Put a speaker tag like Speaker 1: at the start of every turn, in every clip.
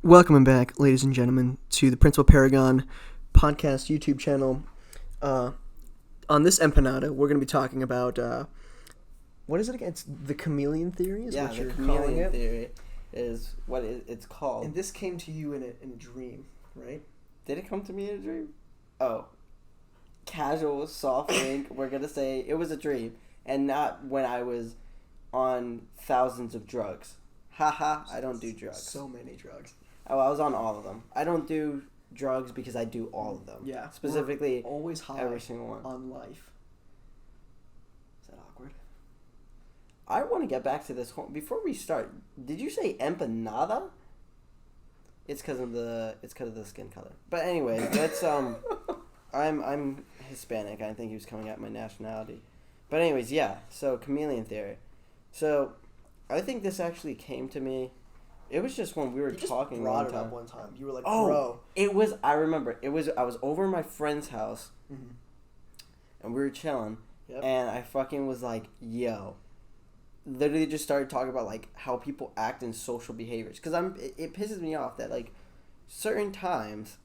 Speaker 1: Welcome back, ladies and gentlemen, to the Principal Paragon podcast YouTube channel. On this empanada, we're going to be talking about, what is it again? It's the Chameleon Theory is what you're calling it?
Speaker 2: Chameleon Theory is what it's called.
Speaker 1: And this came to you in a dream, right?
Speaker 2: Did it come to me in a dream? Oh. Casual, soft link, we're going to say it was a dream, and not when I was on thousands of drugs. Haha, I don't do drugs.
Speaker 1: So many drugs.
Speaker 2: Oh, I was on all of them. I don't do drugs because I do all of them.
Speaker 1: Yeah.
Speaker 2: Specifically,
Speaker 1: we're always high
Speaker 2: every single one.
Speaker 1: on life. Is that awkward?
Speaker 2: I want to get back to this whole... Before we start, did you say empanada? It's because of the skin color. But anyway, that's I'm Hispanic. I think he was coming at my nationality. But anyways, yeah. So Chameleon Theory. So I think this actually came to me. It was just when we were talking.
Speaker 1: You brought it up one time. You were like,
Speaker 2: "Oh,
Speaker 1: bro."
Speaker 2: It was. I remember. It was. I was over at my friend's house, and we were chilling, and I fucking was like, "Yo," literally just started talking about like how people act in social behaviors. Because it pisses me off that like certain times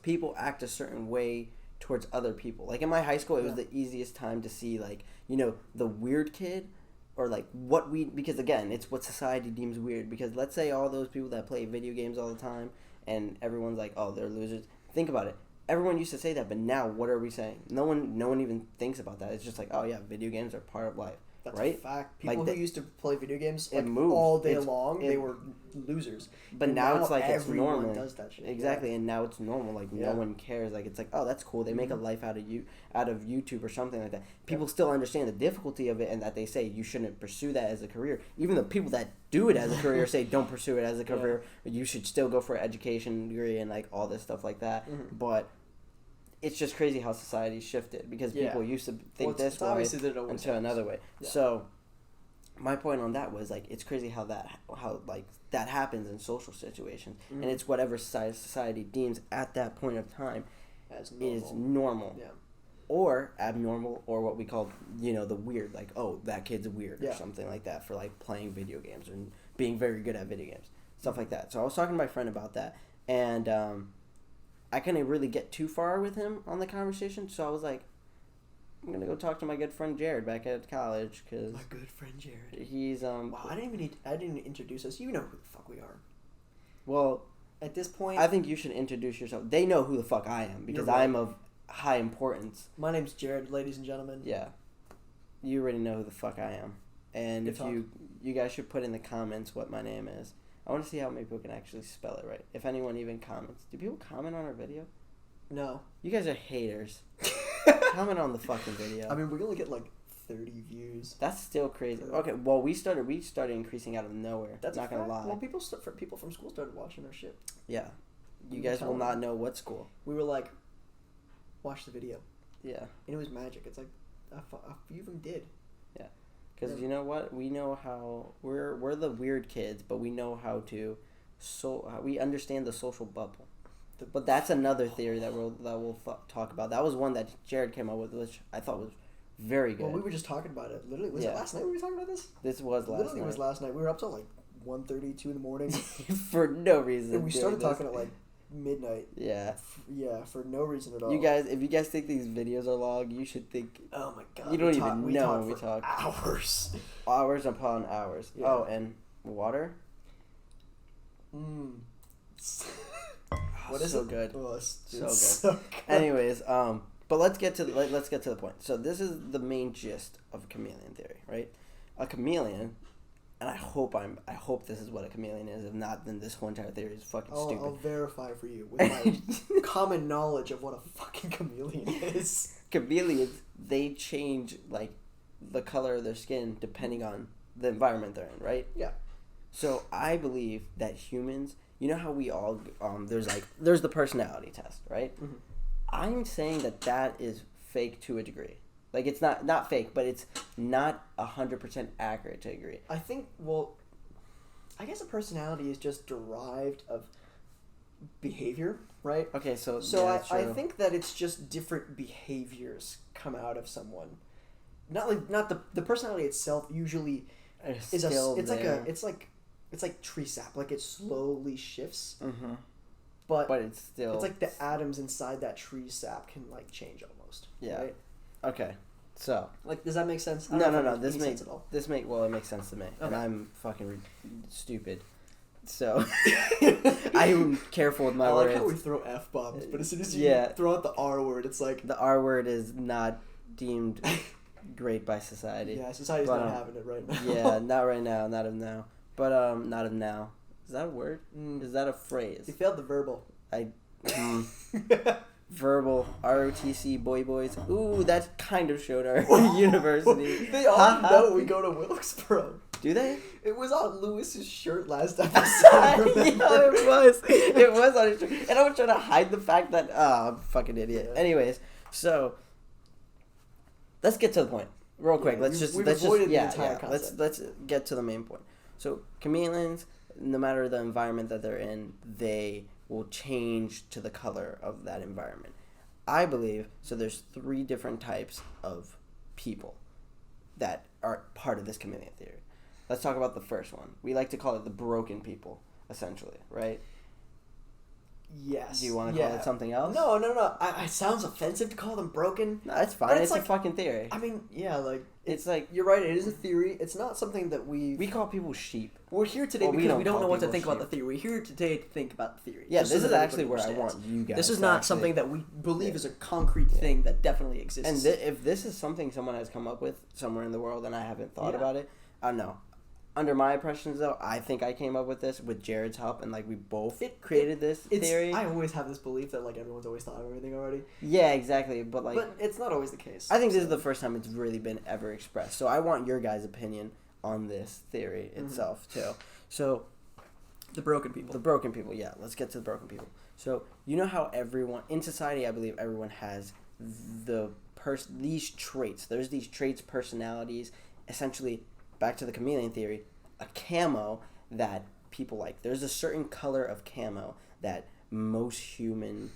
Speaker 2: people act a certain way towards other people. Like in my high school, it was the easiest time to see like the weird kid. Or like because again, it's what society deems weird. Because let's say all those people that play video games all the time and everyone's like, oh, they're losers. Think about it. Everyone used to say that, but now what are we saying? No one even thinks about that. It's just like, oh yeah, video games are part of life.
Speaker 1: That's
Speaker 2: right?
Speaker 1: a fact. People who used to play video games
Speaker 2: all
Speaker 1: day long, they were losers.
Speaker 2: But now it's like it's normal.
Speaker 1: Everyone does that shit.
Speaker 2: Exactly, and now it's normal. Like no one cares. Like it's like, oh, that's cool. They make a life out of YouTube or something like that. People still understand the difficulty of it, and that they say you shouldn't pursue that as a career. Even the people that do it as a career say don't pursue it as a career. You should still go for an education degree and like all this stuff like that. But it's just crazy how society shifted because people used to think this way until another way. Yeah. So my point on that was like it's crazy how that happens in social situations, and it's whatever society deems at that point of time
Speaker 1: as normal.
Speaker 2: Is normal,
Speaker 1: yeah,
Speaker 2: or abnormal, or what we call the weird, like that kid's weird or something like that for like playing video games and being very good at video games, stuff like that. So I was talking to my friend about that, and I couldn't really get too far with him on the conversation, so I was like, I'm gonna go talk to my good friend Jared back at college, cause
Speaker 1: my good friend Jared.
Speaker 2: He's
Speaker 1: Wow, I didn't introduce us. You know who the fuck we are.
Speaker 2: Well,
Speaker 1: at this point,
Speaker 2: I think you should introduce yourself. They know who the fuck I am because I'm of high importance.
Speaker 1: My name's Jared, ladies and gentlemen.
Speaker 2: Yeah, you already know who the fuck I am, and if you guys should put in the comments what my name is. I want to see how many people can actually spell it right. If anyone even comments. Do people comment on our video? No. You guys are haters. Comment on the fucking video.
Speaker 1: I mean, we only get like 30 views.
Speaker 2: That's still crazy. Okay, well, we started increasing out of nowhere. That's not going to lie.
Speaker 1: Well, people from school started watching our shit.
Speaker 2: Yeah. You guys will not know what school.
Speaker 1: We were like, watch the video.
Speaker 2: Yeah.
Speaker 1: And it was magic. It's like, a few of them did.
Speaker 2: Yeah. Because you know what? We know how we're the weird kids, but we know how to we understand the social bubble. But that's another theory that we'll talk about. That was one that Jared came up with, which I thought was very good.
Speaker 1: Well, we were just talking about it. Literally, was it last night we were talking about this?
Speaker 2: This was last night.
Speaker 1: Literally, it was last night. We were up till like 1:30, 2 in the morning.
Speaker 2: For no reason.
Speaker 1: And we started talking at like midnight.
Speaker 2: Yeah.
Speaker 1: Yeah, for no reason at all.
Speaker 2: You guys, if you guys think these videos are long, you should think.
Speaker 1: Oh my god.
Speaker 2: You don't even know when we talk.
Speaker 1: Hours.
Speaker 2: Hours upon hours. Yeah. Oh, and water.
Speaker 1: What is
Speaker 2: so
Speaker 1: it?
Speaker 2: Good.
Speaker 1: Oh,
Speaker 2: so good. Anyways, but let's get to the point. So this is the main gist of Chameleon Theory, right? A chameleon. And I hope this is what a chameleon is. If not, then this whole entire theory is fucking stupid.
Speaker 1: I'll verify for you with my common knowledge of what a fucking chameleon is.
Speaker 2: Chameleons, they change like the color of their skin depending on the environment they're in, right?
Speaker 1: Yeah. So
Speaker 2: I believe that humans, you know how we all there's the personality test, right? Mm-hmm. I'm saying that is fake to a degree. Like, it's not fake, but it's not 100% accurate to agree.
Speaker 1: I think, I guess a personality is just derived of behavior, right?
Speaker 2: Okay, so
Speaker 1: I think that it's just different behaviors come out of someone. Not the personality itself usually is
Speaker 2: like
Speaker 1: it's like tree sap. Like, it slowly shifts.
Speaker 2: Mm-hmm.
Speaker 1: But
Speaker 2: it's still...
Speaker 1: It's like the atoms inside that tree sap can, like, change almost.
Speaker 2: Yeah.
Speaker 1: Right?
Speaker 2: Okay. So...
Speaker 1: Like, does that make sense?
Speaker 2: No. This makes... Well, it makes sense to me. Okay. And I'm fucking stupid. So... I'm careful with my words.
Speaker 1: I like how we throw F-bombs, but as soon as you throw out the R word, it's like...
Speaker 2: The R word is not deemed great by society.
Speaker 1: Yeah, society's not having it right now.
Speaker 2: Yeah, not right now. Not of now. But, not of now. Is that a word? Is that a phrase?
Speaker 1: You failed the verbal.
Speaker 2: Verbal, ROTC, boys. Ooh, that kind of showed our university.
Speaker 1: They all know we go to Wilkesboro.
Speaker 2: Do they?
Speaker 1: It was on Lewis's shirt last episode.
Speaker 2: It was. It was on his shirt. And I was trying to hide the fact that... Oh, I'm a fucking idiot. Yeah. Anyways, so... Let's get to the point. Real quick.
Speaker 1: Let's get
Speaker 2: to the main point. So, chameleons, no matter the environment that they're in, they will change to the color of that environment. I believe, so there's 3 different types of people that are part of this chameleon theory. Let's talk about the first one. We like to call it the broken people, essentially, right?
Speaker 1: Yes.
Speaker 2: Do you want to call it something else?
Speaker 1: No. It sounds offensive to call them broken.
Speaker 2: No, it's fine. It's like, a fucking theory.
Speaker 1: I mean, yeah, like...
Speaker 2: It's like...
Speaker 1: You're right, it is a theory. It's not something that
Speaker 2: we call people sheep.
Speaker 1: We're here today because we don't know what to think about the theory. We're here today to think about the theory.
Speaker 2: Yeah, this is actually where I want you guys.
Speaker 1: This is not something that we believe is a concrete thing that definitely exists.
Speaker 2: And if this is something someone has come up with somewhere in the world and I haven't thought about it, I don't know. Under my impressions, though, I think I came up with this with Jared's help, and, like, we both created this theory.
Speaker 1: I always have this belief that, like, everyone's always thought of everything already.
Speaker 2: Yeah, exactly, but
Speaker 1: it's not always the case.
Speaker 2: I think this is the first time it's really been ever expressed, so I want your guys' opinion on this theory itself, too. So...
Speaker 1: The broken people.
Speaker 2: Yeah. Let's get to the broken people. So, you know how everyone... In society, I believe everyone has these traits. There's these traits, personalities, essentially... Back to the chameleon theory, a camo that people like. There's a certain color of camo that most humans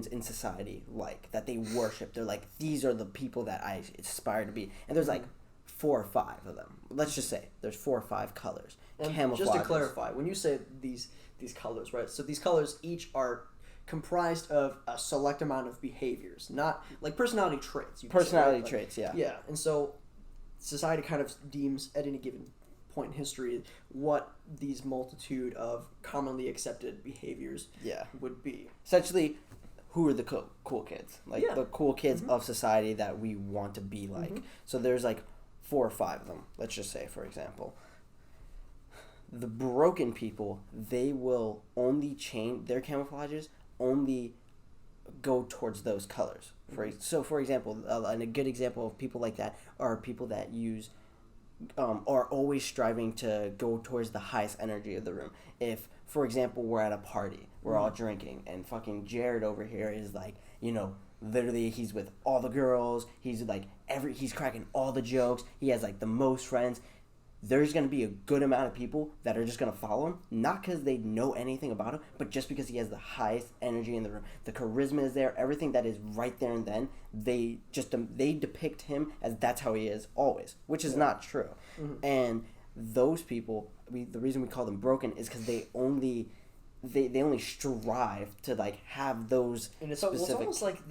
Speaker 2: in society like, that they worship. They're like, these are the people that I aspire to be. And there's like 4 or 5 of them. Let's just say there's 4 or 5 colors.
Speaker 1: And just to clarify, when you say these colors, right? So these colors each are comprised of a select amount of behaviors, not like personality traits.
Speaker 2: Traits, yeah.
Speaker 1: Yeah, and so society kind of deems at any given point in history what these multitude of commonly accepted behaviors would be.
Speaker 2: Essentially, who are the cool kids? Like the cool kids of society that we want to be like. So there's like 4 or 5 of them, let's just say, for example. The broken people, they will only change their camouflages, only go towards those colors. So, for example, and a good example of people like that are people that use, are always striving to go towards the highest energy of the room. If, for example, we're at a party, we're all drinking, and fucking Jared over here is like, literally he's with all the girls, he's like, he's cracking all the jokes, he has like the most friends. There's going to be a good amount of people that are just going to follow him, not because they know anything about him, but just because he has the highest energy in the room. The charisma is there, everything that is right there and then, they depict him as that's how he is always, which is not true. And those people, the reason we call them broken is because they only strive to like have those specific...
Speaker 1: It's almost like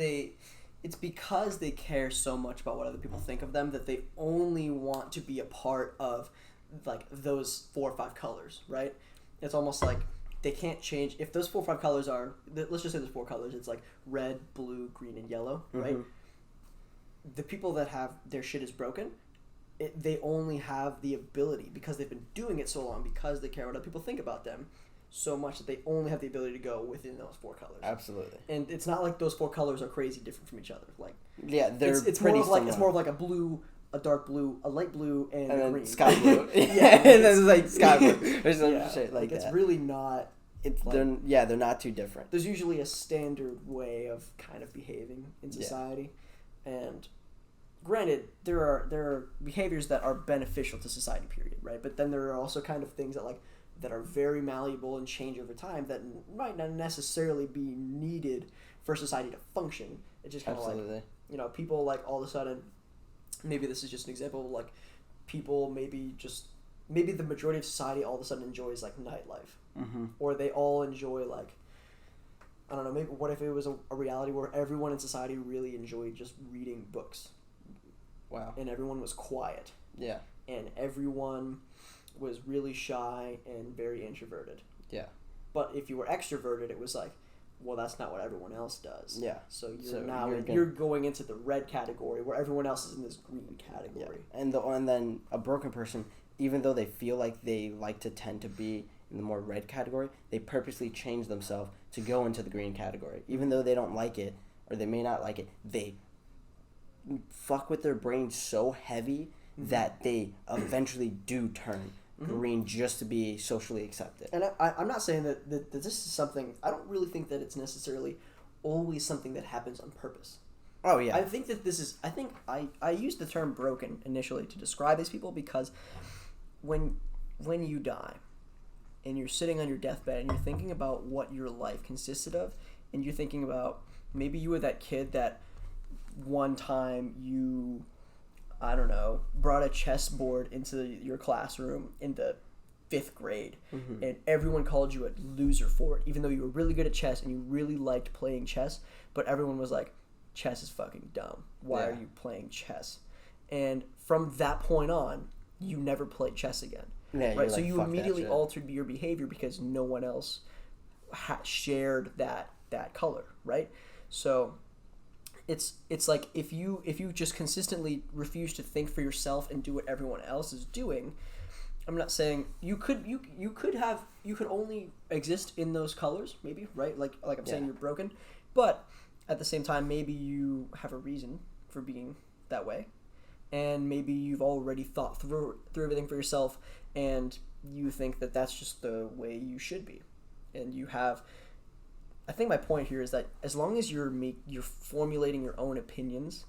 Speaker 1: it's because they care so much about what other people think of them that they only want to be a part of like those 4 or 5 colors, right? It's almost like they can't change. If those 4 or 5 colors are, let's just say there's 4 colors, it's like red, blue, green, and yellow, right? The people that have their shit is broken, they only have the ability, because they've been doing it so long, because they care what other people think about them so much, that they only have the ability to go within those 4 colors.
Speaker 2: Absolutely.
Speaker 1: And it's not like those 4 colors are crazy different from each other. Like,
Speaker 2: yeah, it's
Speaker 1: pretty
Speaker 2: more
Speaker 1: it's more of like a blue, a dark blue, a light blue, and a green.
Speaker 2: Sky blue. And then it's like sky blue or some shit like that.
Speaker 1: It's really not.
Speaker 2: They're not too different.
Speaker 1: There's usually a standard way of kind of behaving in society, and granted, there are behaviors that are beneficial to society. Period. Right, but then there are also kind of things that are very malleable and change over time that might not necessarily be needed for society to function. It's just kind of like, people like all of a sudden, maybe this is just an example, like people maybe just maybe the majority of society all of a sudden enjoys like nightlife,
Speaker 2: Mm-hmm.
Speaker 1: or they all enjoy like, I don't know, maybe what if it was a reality where everyone in society really enjoyed just reading books.
Speaker 2: Wow.
Speaker 1: And everyone was quiet.
Speaker 2: Yeah.
Speaker 1: And everyone was really shy and very introverted.
Speaker 2: Yeah.
Speaker 1: But if you were extroverted, it was like, well, that's not what everyone else does.
Speaker 2: Yeah.
Speaker 1: So you're going into the red category where everyone else is in this green category.
Speaker 2: Yeah. And then a broken person, even though they feel like they like to tend to be in the more red category, they purposely change themselves to go into the green category. Even though they don't like it, or they may not like it, they fuck with their brain so heavy that they eventually do turn green just to be socially accepted.
Speaker 1: And I'm not saying that this is something, I don't really think that it's necessarily always something that happens on purpose.
Speaker 2: Oh, yeah.
Speaker 1: I think that I used the term broken initially to describe these people because when you die and you're sitting on your deathbed and you're thinking about what your life consisted of, and you're thinking about maybe you were that kid that one time you, I don't know, brought a chessboard into your classroom in the 5th grade, and everyone called you a loser for it, even though you were really good at chess and you really liked playing chess, but everyone was like, chess is fucking dumb. Why are you playing chess? And from that point on, you never played chess again.
Speaker 2: Yeah,
Speaker 1: right? So you immediately altered your behavior because no one else shared that color, right? So it's like if you just consistently refuse to think for yourself and do what everyone else is doing, I'm not saying you could only exist in those colors, maybe, right? Like I'm saying, you're broken, but at the same time, maybe you have a reason for being that way, and maybe you've already thought through everything for yourself, and you think that that's just the way you should be, and you have. I think my point here is that as long as you're formulating your own opinions,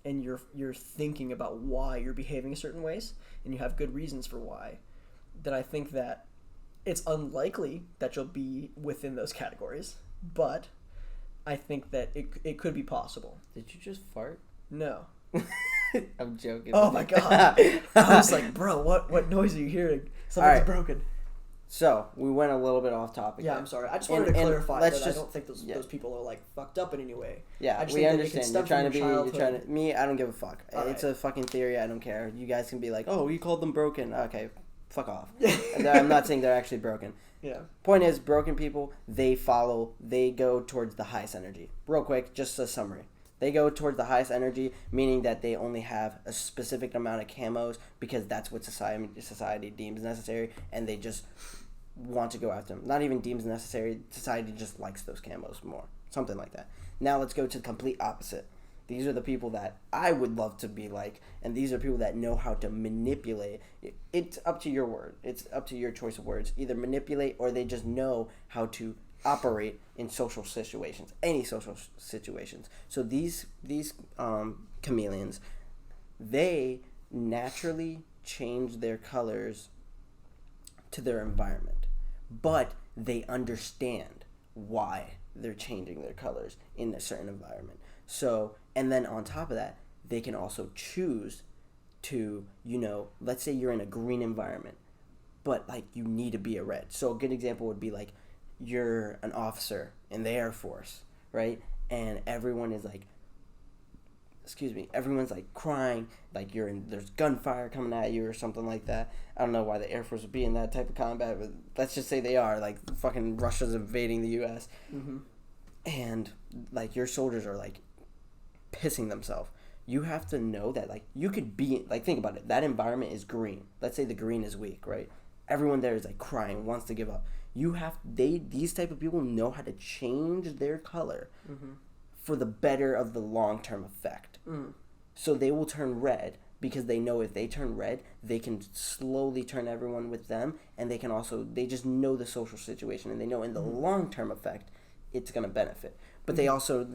Speaker 1: and you're thinking about why you're behaving in certain ways, and you have good reasons for why, then I think that it's unlikely that you'll be within those categories, but I think that it could be possible.
Speaker 2: Did you just fart?
Speaker 1: No.
Speaker 2: I'm joking.
Speaker 1: Oh my god. I was like, bro, what noise are you hearing? Something's broken.
Speaker 2: So, we went a little bit off topic.
Speaker 1: Yeah,
Speaker 2: there.
Speaker 1: I don't think those
Speaker 2: yeah.
Speaker 1: people are like fucked up in any way.
Speaker 2: Yeah,
Speaker 1: I just
Speaker 2: we
Speaker 1: think
Speaker 2: understand. You're trying to me, I don't give a fuck. It's a fucking theory, I don't care. You guys can be like, oh, you called them broken. Okay, fuck off. I'm not saying they're actually broken.
Speaker 1: Yeah.
Speaker 2: Point is, broken people, they go towards the highest energy. Real quick, just a summary. They go towards the highest energy, meaning that they only have a specific amount of camos because that's what society deems necessary, and they just want to go after them. Not even deems necessary, society just likes those camos more. Something like that. Now let's go to the complete opposite. These are the people that I would love to be like, and these are people that know how to manipulate. It's up to your word. It's up to your choice of words. Either manipulate or they just know how to operate in social situations, any social situations. So these chameleons, they naturally change their colors to their environment, but they understand why they're changing their colors in a certain environment. So, and then on top of that, they can also choose to, let's say you're in a green environment, but like you need to be a red. So a good example would be like you're an officer in the Air Force, right? And everyone's like crying, like there's gunfire coming at you or something like that. I don't know why the Air Force would be in that type of combat, but let's just say they are. Like fucking Russia's invading the U.S. And like your soldiers are like pissing themselves. You have to know that like you could be like, think about it. That environment is green. Let's say the green is weak, right? Everyone there is like crying, wants to give up. These type of people know how to change their color for the better of the long-term effect. So they will turn red because they know if they turn red, they can slowly turn everyone with them, and they just know the social situation, and they know in the long-term effect, it's going to benefit. But they also,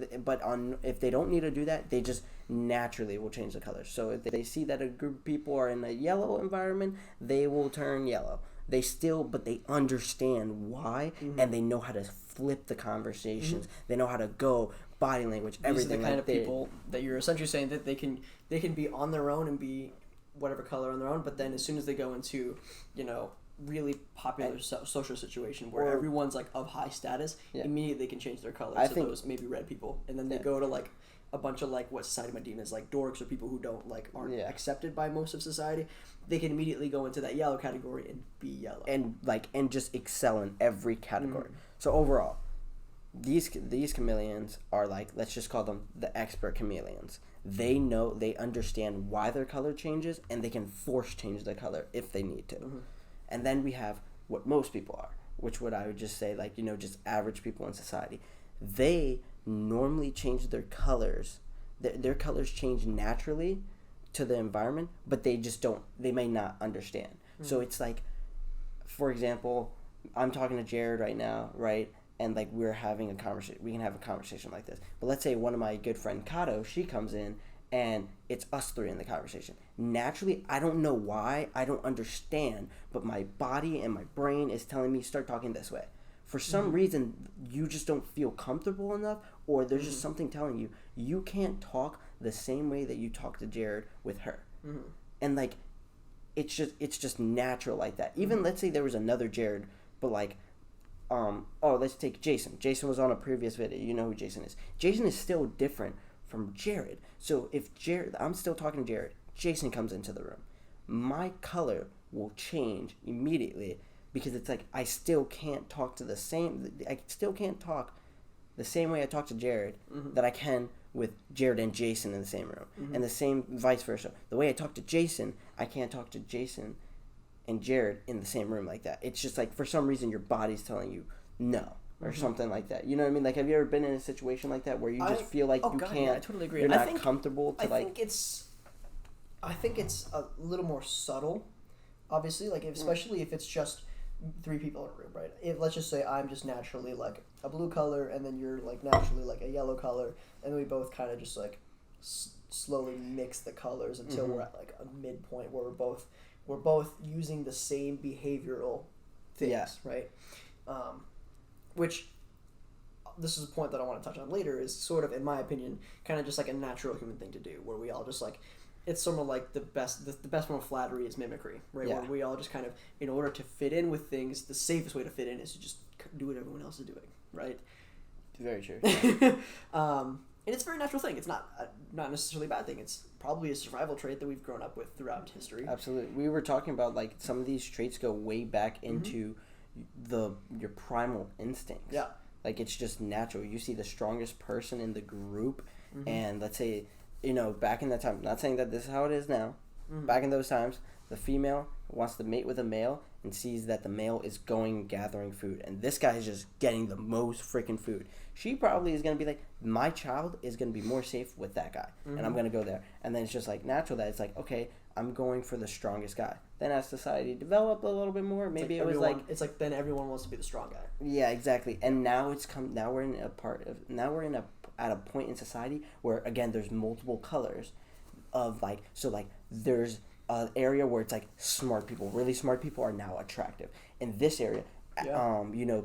Speaker 2: if they don't need to do that, they just naturally will change the color. So if they see that a group of people are in a yellow environment, they will turn yellow. But they understand why, and they know how to flip the conversations. They know how to go, body language, everything.
Speaker 1: These are the kind of people that you're essentially saying that they can be on their own and be whatever color on their own, but then as soon as they go into, really popular social situation where everyone's like of high status, immediately they can change their color to those maybe red people, and then they go to like a bunch of like what society might deem as like dorks or people who don't like aren't accepted by most of society. They can immediately go into that yellow category and be yellow
Speaker 2: and just excel in every category. So overall, these chameleons are like, let's just call them the expert chameleons. They understand why their color changes, and they can force change the color if they need to. And then we have what most people are, which I would just say like, just average people in society. They normally change their colors. Their colors change naturally to the environment, but they just don't. They may not understand. So it's like, for example, I'm talking to Jared right now, right? And like we're having a conversation. We can have a conversation like this. But let's say one of my good friend Kato, she comes in, and it's us three in the conversation. Naturally, I don't know why, I don't understand, but my body and my brain is telling me start talking this way. For some reason, you just don't feel comfortable enough, or there's just something telling you you can't talk the same way that you talk to Jared with her. And like, it's just natural like that. Even let's say there was another Jared, but like, let's take Jason. Jason was on a previous video. You know who Jason is. Jason is still different from Jared. So if I'm still talking to Jared, Jason comes into the room, my color will change immediately, because it's like I still can't talk the same way I talk to Jared that I can with Jared and Jason in the same room, and the same vice versa. The way I talk to Jason, I can't talk to Jason and Jared in the same room like that. It's just like, for some reason, your body's telling you no, or something like that. You know what I mean? Like, have you ever been in a situation like that where you just feel like can't?
Speaker 1: Yeah, I totally agree.
Speaker 2: You're not comfortable to like.
Speaker 1: I think it's a little more subtle, obviously. Like, especially if it's just 3 people in a room, right? If let's just say I'm just naturally like a blue color, and then you're like naturally like a yellow color, and we both kind of just like slowly mix the colors until we're at like a midpoint where we're both using the same behavioral things, right? Which, this is a point that I want to touch on later, is sort of, in my opinion, kind of just like a natural human thing to do, where we all just like, it's sort of like the best form of flattery is mimicry, right? Yeah. Where we all just kind of, in order to fit in with things, the safest way to fit in is to just do what everyone else is doing, right?
Speaker 2: Very true.
Speaker 1: And it's a very natural thing. It's not necessarily a bad thing. It's probably a survival trait that we've grown up with throughout history.
Speaker 2: Absolutely. We were talking about like some of these traits go way back into your primal instincts. Yeah. Like, it's just natural. You see the strongest person in the group, and let's say, back in that time, not saying that this is how it is now, back in those times, the female wants to mate with a male and sees that the male is going gathering food, and this guy is just getting the most freaking food. She probably is going to be like, my child is going to be more safe with that guy, and I'm going to go there. And then it's just like natural that it's like, okay, I'm going for the strongest guy. Then as society developed a little bit more, maybe it was like,
Speaker 1: it's like then everyone wants to be the strong guy.
Speaker 2: Yeah, exactly. And now we're at a point in society where, again, there's multiple colors of like, so like there's an area where it's like smart people, really smart people are now attractive. In this area,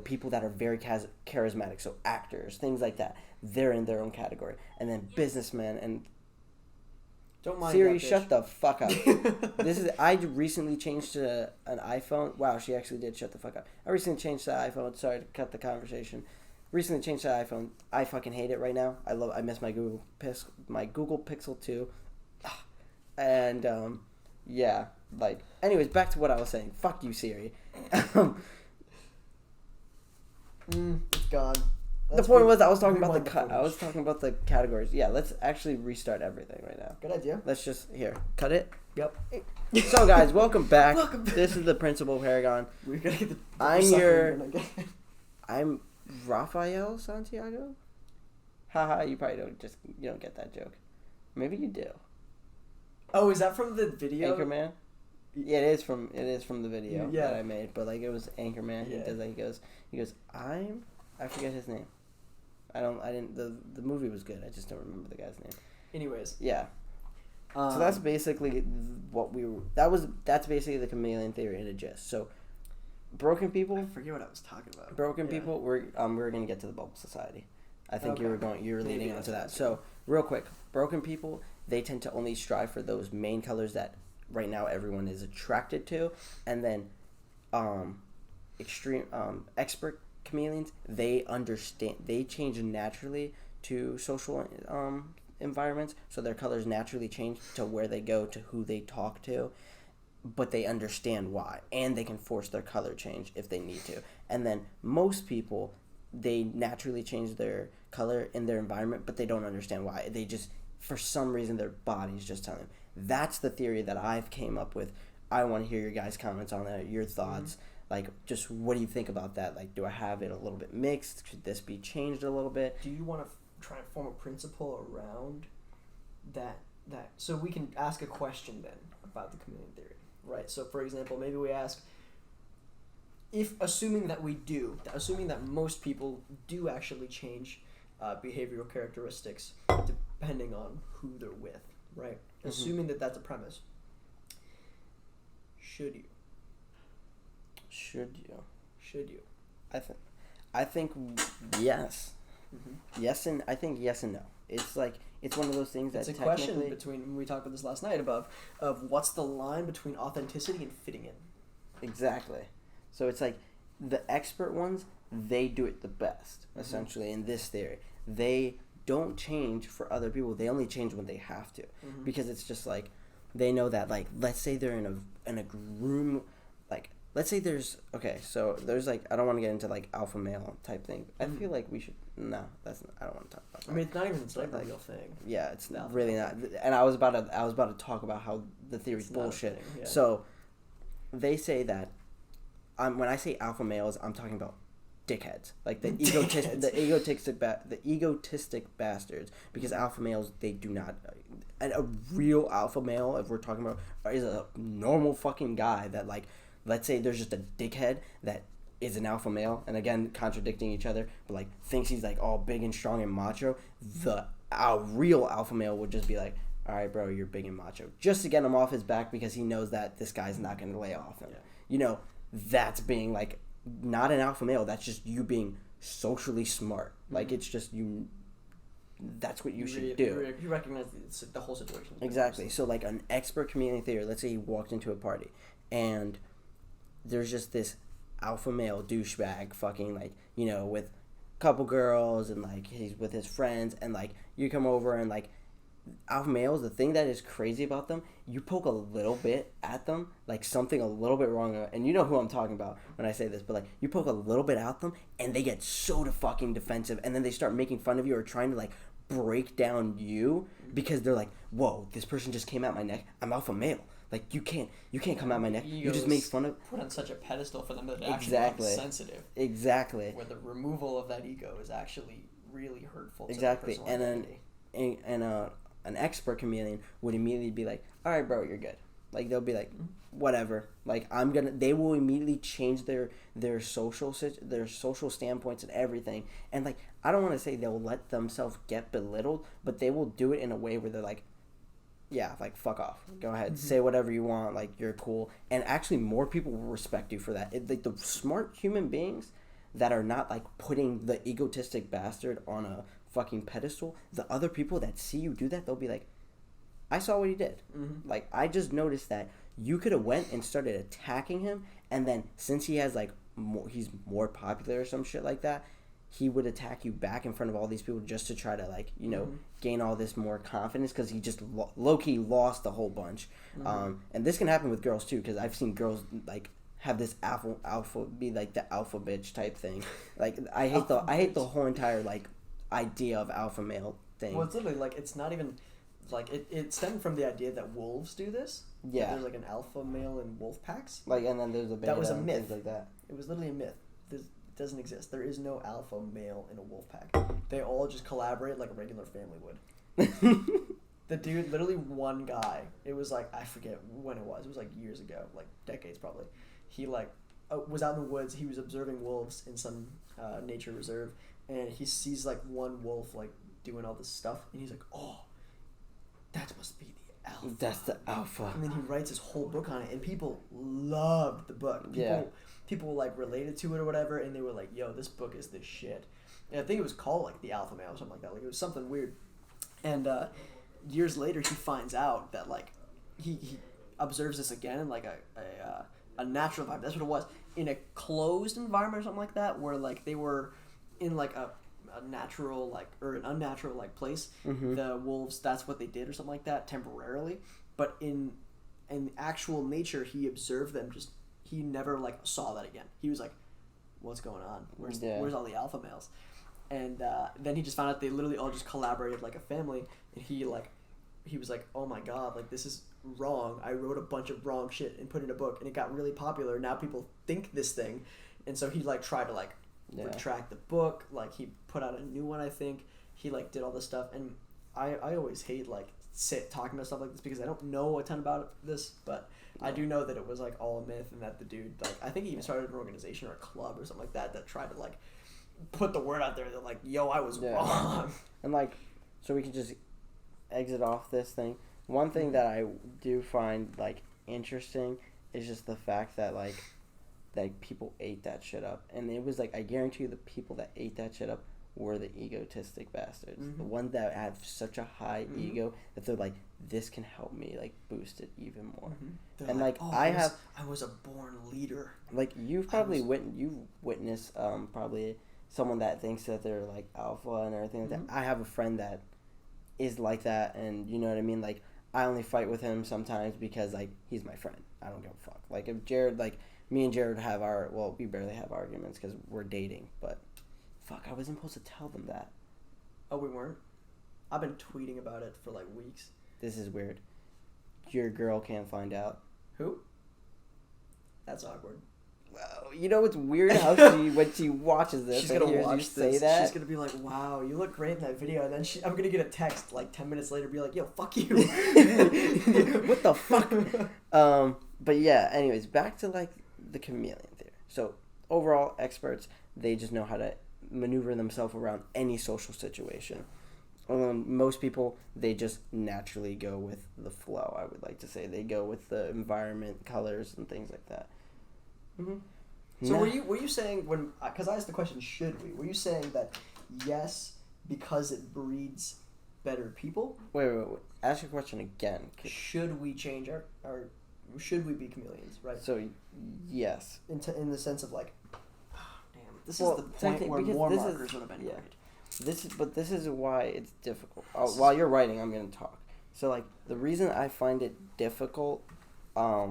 Speaker 2: people that are very charismatic, so actors, things like that, they're in their own category. And then businessmen and
Speaker 1: don't mind
Speaker 2: Siri,
Speaker 1: that bitch.
Speaker 2: shut the fuck up. I recently changed to an iPhone. Wow, she actually did shut the fuck up. I recently changed to iPhone. Sorry to cut the conversation. Recently changed to iPhone. I fucking hate it right now. I miss my Google Pixel 2. And yeah, like, anyways, back to what I was saying. Fuck you, Siri.
Speaker 1: It's gone.
Speaker 2: The point was, I was talking about the categories. Yeah, let's actually restart everything right now.
Speaker 1: Good idea.
Speaker 2: Let's just cut it.
Speaker 1: Yep.
Speaker 2: So guys, welcome back. This is the Principal Paragon.
Speaker 1: We're gonna get
Speaker 2: I'm Rafael Santiago. Haha, you probably don't get that joke. Maybe you do.
Speaker 1: Oh, is that from the video?
Speaker 2: Anchorman? Yeah, it is from the video that I made, but like, it was Anchorman.
Speaker 1: Yeah.
Speaker 2: He goes, I forget his name. The movie was good. I just don't remember the guy's name.
Speaker 1: Anyways.
Speaker 2: Yeah. So that's basically that's basically the Chamaleon Theory in a gist. So, broken people.
Speaker 1: I forget what I was talking about.
Speaker 2: Broken people. We're gonna get to the bubble society. I think you were leading onto that. So real quick, broken people, they tend to only strive for those main colors that right now everyone is attracted to, and then extreme expert chameleons, they understand, they change naturally to social environments, so their colors naturally change to where they go, to who they talk to, but they understand why, and they can force their color change if they need to. And then most people, they naturally change their color in their environment, but they don't understand why. They just, for some reason, their body's just telling them. That's the theory that I've came up with. I want to hear your guys' comments on that, your thoughts. Like, just what do you think about that? Like, do I have it a little bit mixed? Should this be changed a little bit?
Speaker 1: Do you want to try and form a principle around that? So we can ask a question then about the chameleon theory, right? So, for example, maybe we ask, assuming that most people do actually change behavioral characteristics depending on who they're with, right? Mm-hmm. Assuming that that's a premise, should you?
Speaker 2: I think yes. Mm-hmm. I think yes and no. It's like, it's one of those things that
Speaker 1: it's a question between, we talked about this last night of what's the line between authenticity and fitting in.
Speaker 2: Exactly. So it's like the expert ones, they do it the best, essentially, in this theory. They don't change for other people. They only change when they have to. Mm-hmm. Because it's just like, they know that, like, let's say they're in a room, like, let's say there's like, I don't want to get into like alpha male type thing. I feel like we should, I don't want to talk about that.
Speaker 1: I mean, it's not even like a real thing.
Speaker 2: Yeah, it's really not. And I was about to talk about how the theory's bullshit. Yeah. So they say that, when I say alpha males, I'm talking about dickheads, like the egotistic bastards. Because alpha males, they do not. And a real alpha male, if we're talking about, is a normal fucking guy that, like, let's say there's just a dickhead that is an alpha male, and again, contradicting each other, but like thinks he's like all big and strong and macho. A real alpha male would just be like, all right, bro, you're big and macho, just to get him off his back, because he knows that this guy's not going to lay off him. Yeah. You know, that's being like not an alpha male. That's just you being socially smart. Mm-hmm. Like, it's just you. That's what you should do.
Speaker 1: You recognize the whole situation.
Speaker 2: Exactly. So, like, an expert chameleon theory, let's say he walked into a party, and there's just this alpha male douchebag fucking, like, you know, with a couple girls, and, like, he's with his friends, and, like, you come over, and, like, alpha males, the thing that is crazy about them, you poke a little bit at them, like something a little bit wrong, and you know who I'm talking about when I say this, but like, you poke a little bit at them, and they get so fucking defensive, and then they start making fun of you or trying to, like, break down you, because they're like, whoa, this person just came at my neck, I'm alpha male. Like, you can't come at my neck. You just make fun of.
Speaker 1: Put on such a pedestal for them that they're actually sensitive.
Speaker 2: Exactly.
Speaker 1: Where the removal of that ego is actually really hurtful.
Speaker 2: Exactly.
Speaker 1: To the
Speaker 2: and an expert chameleon would immediately be like, all right, bro, you're good. Like, they'll be like, whatever. Like, they will immediately change their social standpoints and everything. And, like, I don't want to say they'll let themselves get belittled, but they will do it in a way where they're like, yeah, like, fuck off. Go ahead. Mm-hmm. Say whatever you want. Like, you're cool. And actually, more people will respect you for that. Like, the smart human beings that are not, like, putting the egotistic bastard on a fucking pedestal, the other people that see you do that, they'll be like, I saw what he did. Mm-hmm. Like, I just noticed that you could have went and started attacking him, and then since he has, like, he's more popular or some shit like that, he would attack you back in front of all these people just to try to, like, you know, gain all this more confidence, because he just low-key lost a whole bunch. Mm-hmm. And this can happen with girls too, because I've seen girls, like, have this alpha be like the alpha bitch type thing. Like, I hate the whole entire, like, idea of alpha male thing.
Speaker 1: Well, it's literally, like, it's not even, like, it stemmed from the idea that wolves do this.
Speaker 2: Yeah.
Speaker 1: There's, like, an alpha male in wolf packs.
Speaker 2: Like, and then there's a beta.
Speaker 1: That was a myth.
Speaker 2: Things like that.
Speaker 1: It was literally a myth. It doesn't exist. There is no alpha male in a wolf pack. They all just collaborate like a regular family would. The dude, literally one guy, it was like, I forget when it was like years ago, like decades probably. He, like, was out in the woods. He was observing wolves in some nature reserve, and he sees, like, one wolf, like, doing all this stuff, and he's like, oh, that must be the alpha.
Speaker 2: That's the alpha.
Speaker 1: And then he writes his whole book on it, and people loved the book. People, like, related to it or whatever, and they were like, yo, this book is the shit. And I think it was called, like, The Alpha Male or something like that. Like, it was something weird. And years later, he finds out that, like, he observes this again in like a natural environment. That's what it was. In a closed environment or something like that, where like they were in like a natural like or an unnatural like place.
Speaker 2: Mm-hmm.
Speaker 1: The wolves, that's what they did or something like that temporarily. But in actual nature, he observed them. Just he never like saw that again. He was like, "What's going on? Where's all the alpha males?" And then he just found out they literally all just collaborated like a family. And he was like, "Oh my god, like this is wrong. I wrote a bunch of wrong shit and put it in a book, and it got really popular. Now people think this thing." And so he like tried to like retract the book. Like he put out a new one. I think he like did all this stuff. And I always hate like talking about stuff like this because I don't know a ton about this, but I do know that it was like all a myth and that the dude like I think he even started an organization or a club or something like that tried to like put the word out there that like, yo, I was wrong.
Speaker 2: And like, so we can just exit off this thing. One thing that I do find like interesting is just the fact that like people ate that shit up, and it was like I guarantee you the people that ate that shit up were the egotistic bastards, the ones that have such a high ego that they're like, this can help me like boost it even more. And like I
Speaker 1: was a born leader.
Speaker 2: Like you've probably witnessed probably someone that thinks that they're like alpha and everything like that. I have a friend that is like that, and you know what I mean. Like I only fight with him sometimes because like he's my friend. I don't give a fuck. Like if Jared, like me and Jared have we barely have arguments because we're dating, but fuck, I wasn't supposed to tell them that.
Speaker 1: Oh, we weren't? I've been tweeting about it for like weeks.
Speaker 2: This is weird. Your girl can't find out.
Speaker 1: Who? That's awkward.
Speaker 2: Well, you know what's weird? How when she watches this,
Speaker 1: she's gonna watch
Speaker 2: this. Say that.
Speaker 1: She's gonna be like, "Wow, you look great in that video," and then I'm gonna get a text like 10 minutes later, be like, "Yo, fuck you."
Speaker 2: What the fuck? But yeah. Anyways, back to like the chameleon theory. So overall, experts, they just know how to maneuver themselves around any social situation. Most people, they just naturally go with the flow. I would like to say they go with the environment, colors, and things like that.
Speaker 1: So were you saying when, because I asked the question, should we? Were you saying that yes because it breeds better people?
Speaker 2: Wait. Ask your question again.
Speaker 1: Should we change our should we be chameleons? Right.
Speaker 2: So yes.
Speaker 1: In the sense of like, damn, this is the point where more markers would have been great.
Speaker 2: This is why it's difficult. While you're writing, I'm going to talk. So like the reason I find it difficult, I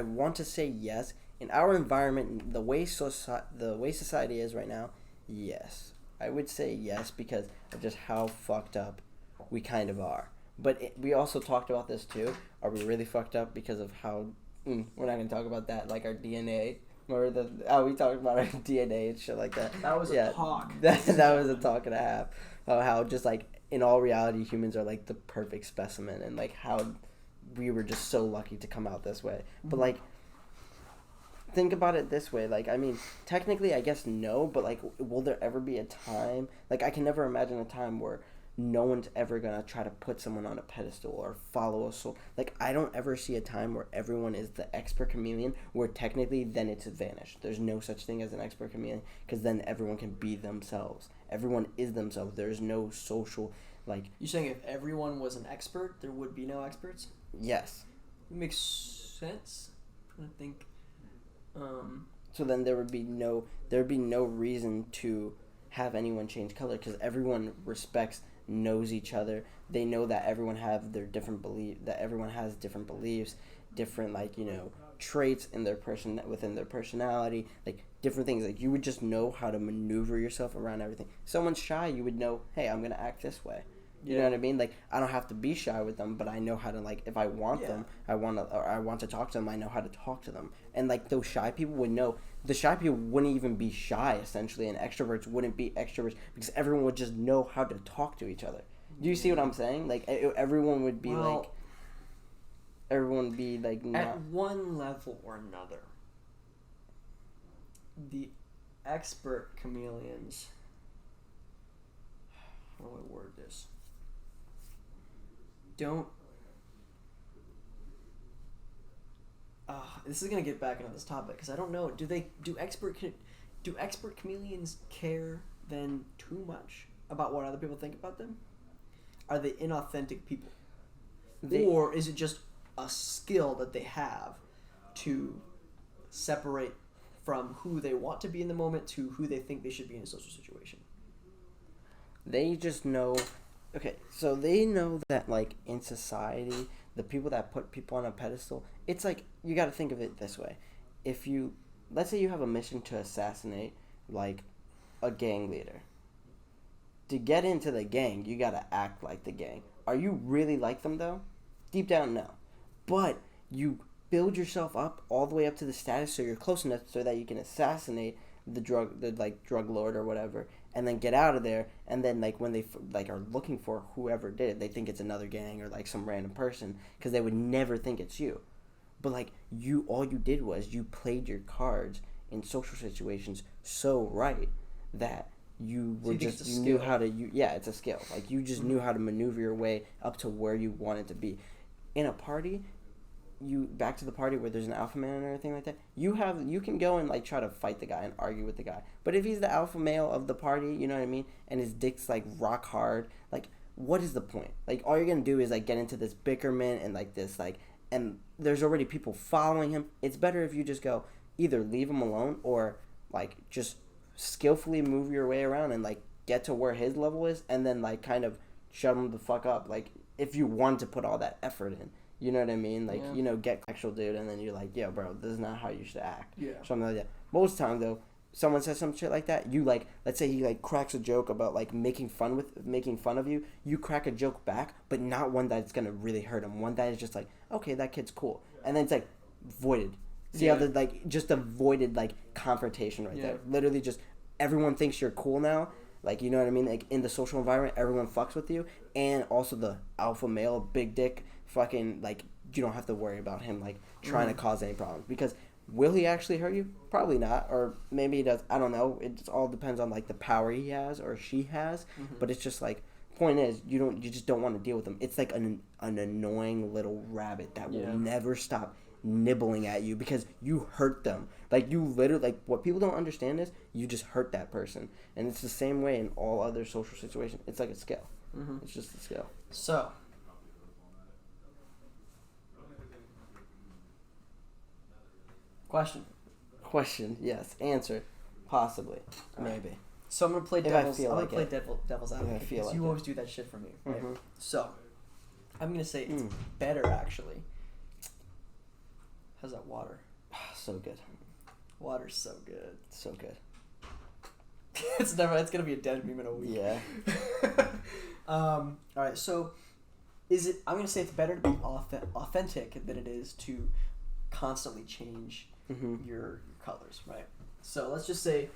Speaker 2: want to say yes in our environment, the way society is right now. Yes, I would say yes because of just how fucked up we kind of are. But we also talked about this too. Are we really fucked up because of how? We're not going to talk about that. Like our DNA. Remember we talked about our DNA and shit like that.
Speaker 1: That was a talk.
Speaker 2: That was a talk and a half. How just like in all reality, humans are like the perfect specimen, and like how we were just so lucky to come out this way. But like, think about it this way. Like, I mean, technically, I guess no. But like, will there ever be a time? Like, I can never imagine a time where no one's ever gonna try to put someone on a pedestal or follow a soul. Like, I don't ever see a time where everyone is the expert chameleon, where technically then it's vanished. There's no such thing as an expert chameleon, because then everyone can be themselves. Everyone is themselves. There's no social, like...
Speaker 1: You're saying if everyone was an expert, there would be no experts?
Speaker 2: Yes.
Speaker 1: It makes sense. I'm trying to think.
Speaker 2: So then there would be no reason to have anyone change color, because everyone knows each other. They know that everyone have their different everyone has different beliefs, different traits in their within their personality, like different things. Like you would just know how to maneuver yourself around everything. If someone's shy, you would know, hey, I'm gonna act this way. You know what I mean? Like I don't have to be shy with them, but I know how to, like, if I want them, I want to talk to them, I know how to talk to them. And like those shy people would know. The shy people wouldn't even be shy essentially, and extroverts wouldn't be extroverts because everyone would just know how to talk to each other. Do you see what I'm saying? Like everyone would be not... At
Speaker 1: one level or another, the expert chameleons. How do I word this? This is gonna get back into this topic because I don't know. Do expert chameleons care then too much about what other people think about them? Are they inauthentic people? or is it just a skill that they have to separate from who they want to be in the moment to who they think they should be in a social situation?
Speaker 2: They just know. Okay, so they know that, like, in society, the people that put people on a pedestal, it's like, you got to think of it this way. If you, let's say you have a mission to assassinate, like, a gang leader. To get into the gang, you got to act like the gang. Are you really like them, though? Deep down, no. But you build yourself up all the way up to the status so you're close enough so that you can assassinate the drug lord or whatever, and then get out of there, and then, like, when they, like, are looking for whoever did it, they think it's another gang or, like, some random person, because they would never think it's you. But, like, all you did was you played your cards in social situations so right that you were you knew how to, it's a skill. Like, you just knew how to maneuver your way up to where you wanted to be. In a party, back to the party where there's an alpha man or anything like that, you can go and, like, try to fight the guy and argue with the guy. But if he's the alpha male of the party, you know what I mean, and his dick's, like, rock hard, like, what is the point? Like, all you're gonna do is, like, get into this bickerment and, like, this, like, and there's already people following him. It's better if you just go, either leave him alone or, like, just skillfully move your way around and, like, get to where his level is, and then, like, kind of shut him the fuck up. Like, if you want to put all that effort in. You know what I mean? Like, get actual dude, and then you're like, yo, bro, this is not how you should act.
Speaker 1: Yeah.
Speaker 2: Something like that. Most time, though, someone says some shit like that, you, like, let's say he, like, cracks a joke about, like, making fun of you. You crack a joke back, but not one that's gonna really hurt him. One that is just like, okay, that kid's cool. And then it's, like, voided. See how just avoided, like, confrontation right there. Literally just, everyone thinks you're cool now. Like, you know what I mean? Like, in the social environment, everyone fucks with you. And also the alpha male, big dick, fucking, like, you don't have to worry about him, like, trying to cause any problems. Because will he actually hurt you? Probably not. Or maybe he does. I don't know. It just all depends on, like, the power he has or she has. But it's just, like, point is, you just don't want to deal with him. It's like an annoying little rabbit that will never stop nibbling at you because you hurt them. Like, you literally, like, what people don't understand is you just hurt that person. And it's the same way in all other social situations. It's like a skill. It's just a skill.
Speaker 1: So,
Speaker 2: question, yes. Answer, possibly, maybe.
Speaker 1: So I'm gonna play devil's advocate because you always do that shit for me. Right? So I'm gonna say it's better, actually. How's that water?
Speaker 2: So good.
Speaker 1: Water's so good.
Speaker 2: So good.
Speaker 1: It's gonna be a dead meme in a week.
Speaker 2: Yeah.
Speaker 1: All right. So, I'm gonna say it's better to be authentic than it is to constantly change your colors, right? So let's just say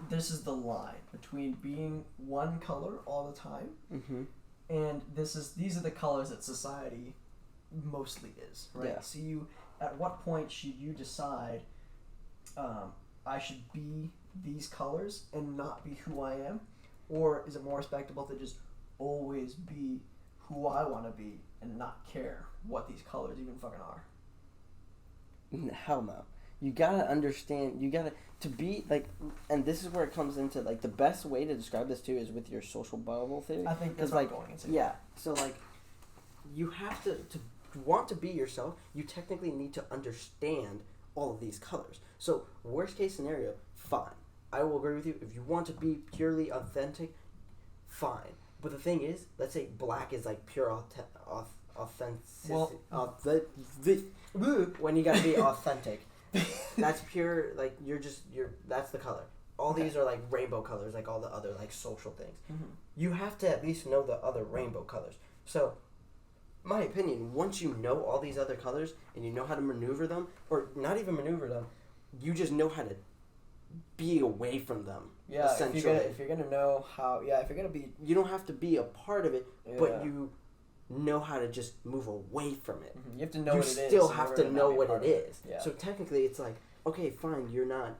Speaker 1: this is the line between being one color all the time, and these are the colors that society mostly is, right?
Speaker 2: Yeah.
Speaker 1: So at what point should you decide I should be these colors and not be who I am? Or is it more respectable to just always be who I want to be and not care what these colors even fucking are?
Speaker 2: Hell no. You gotta understand, to be, like, and this is where it comes into, like, the best way to describe this too is with your social bubble theory.
Speaker 1: I think that's
Speaker 2: like,
Speaker 1: going into.
Speaker 2: Yeah, so, like, you have to want to be yourself, you technically need to understand all of these colors. So, worst case scenario, fine. I will agree with you. If you want to be purely authentic, fine. But the thing is, let's say black is, like, pure authenticity. When you gotta be authentic. That's pure, like, that's the color. All these are, like, rainbow colors, like all the other, like, social things. You have to at least know the other rainbow colors. So, my opinion, once you know all these other colors and you know how to maneuver them, or not even maneuver them, you just know how to be away from them.
Speaker 1: Yeah, if you're gonna know how, if you're gonna be,
Speaker 2: you don't have to be a part of it, but you know how to just move away from it.
Speaker 1: You have to know what it is.
Speaker 2: You still have to know what it is.
Speaker 1: Yeah.
Speaker 2: So technically, it's like, okay, fine, you're not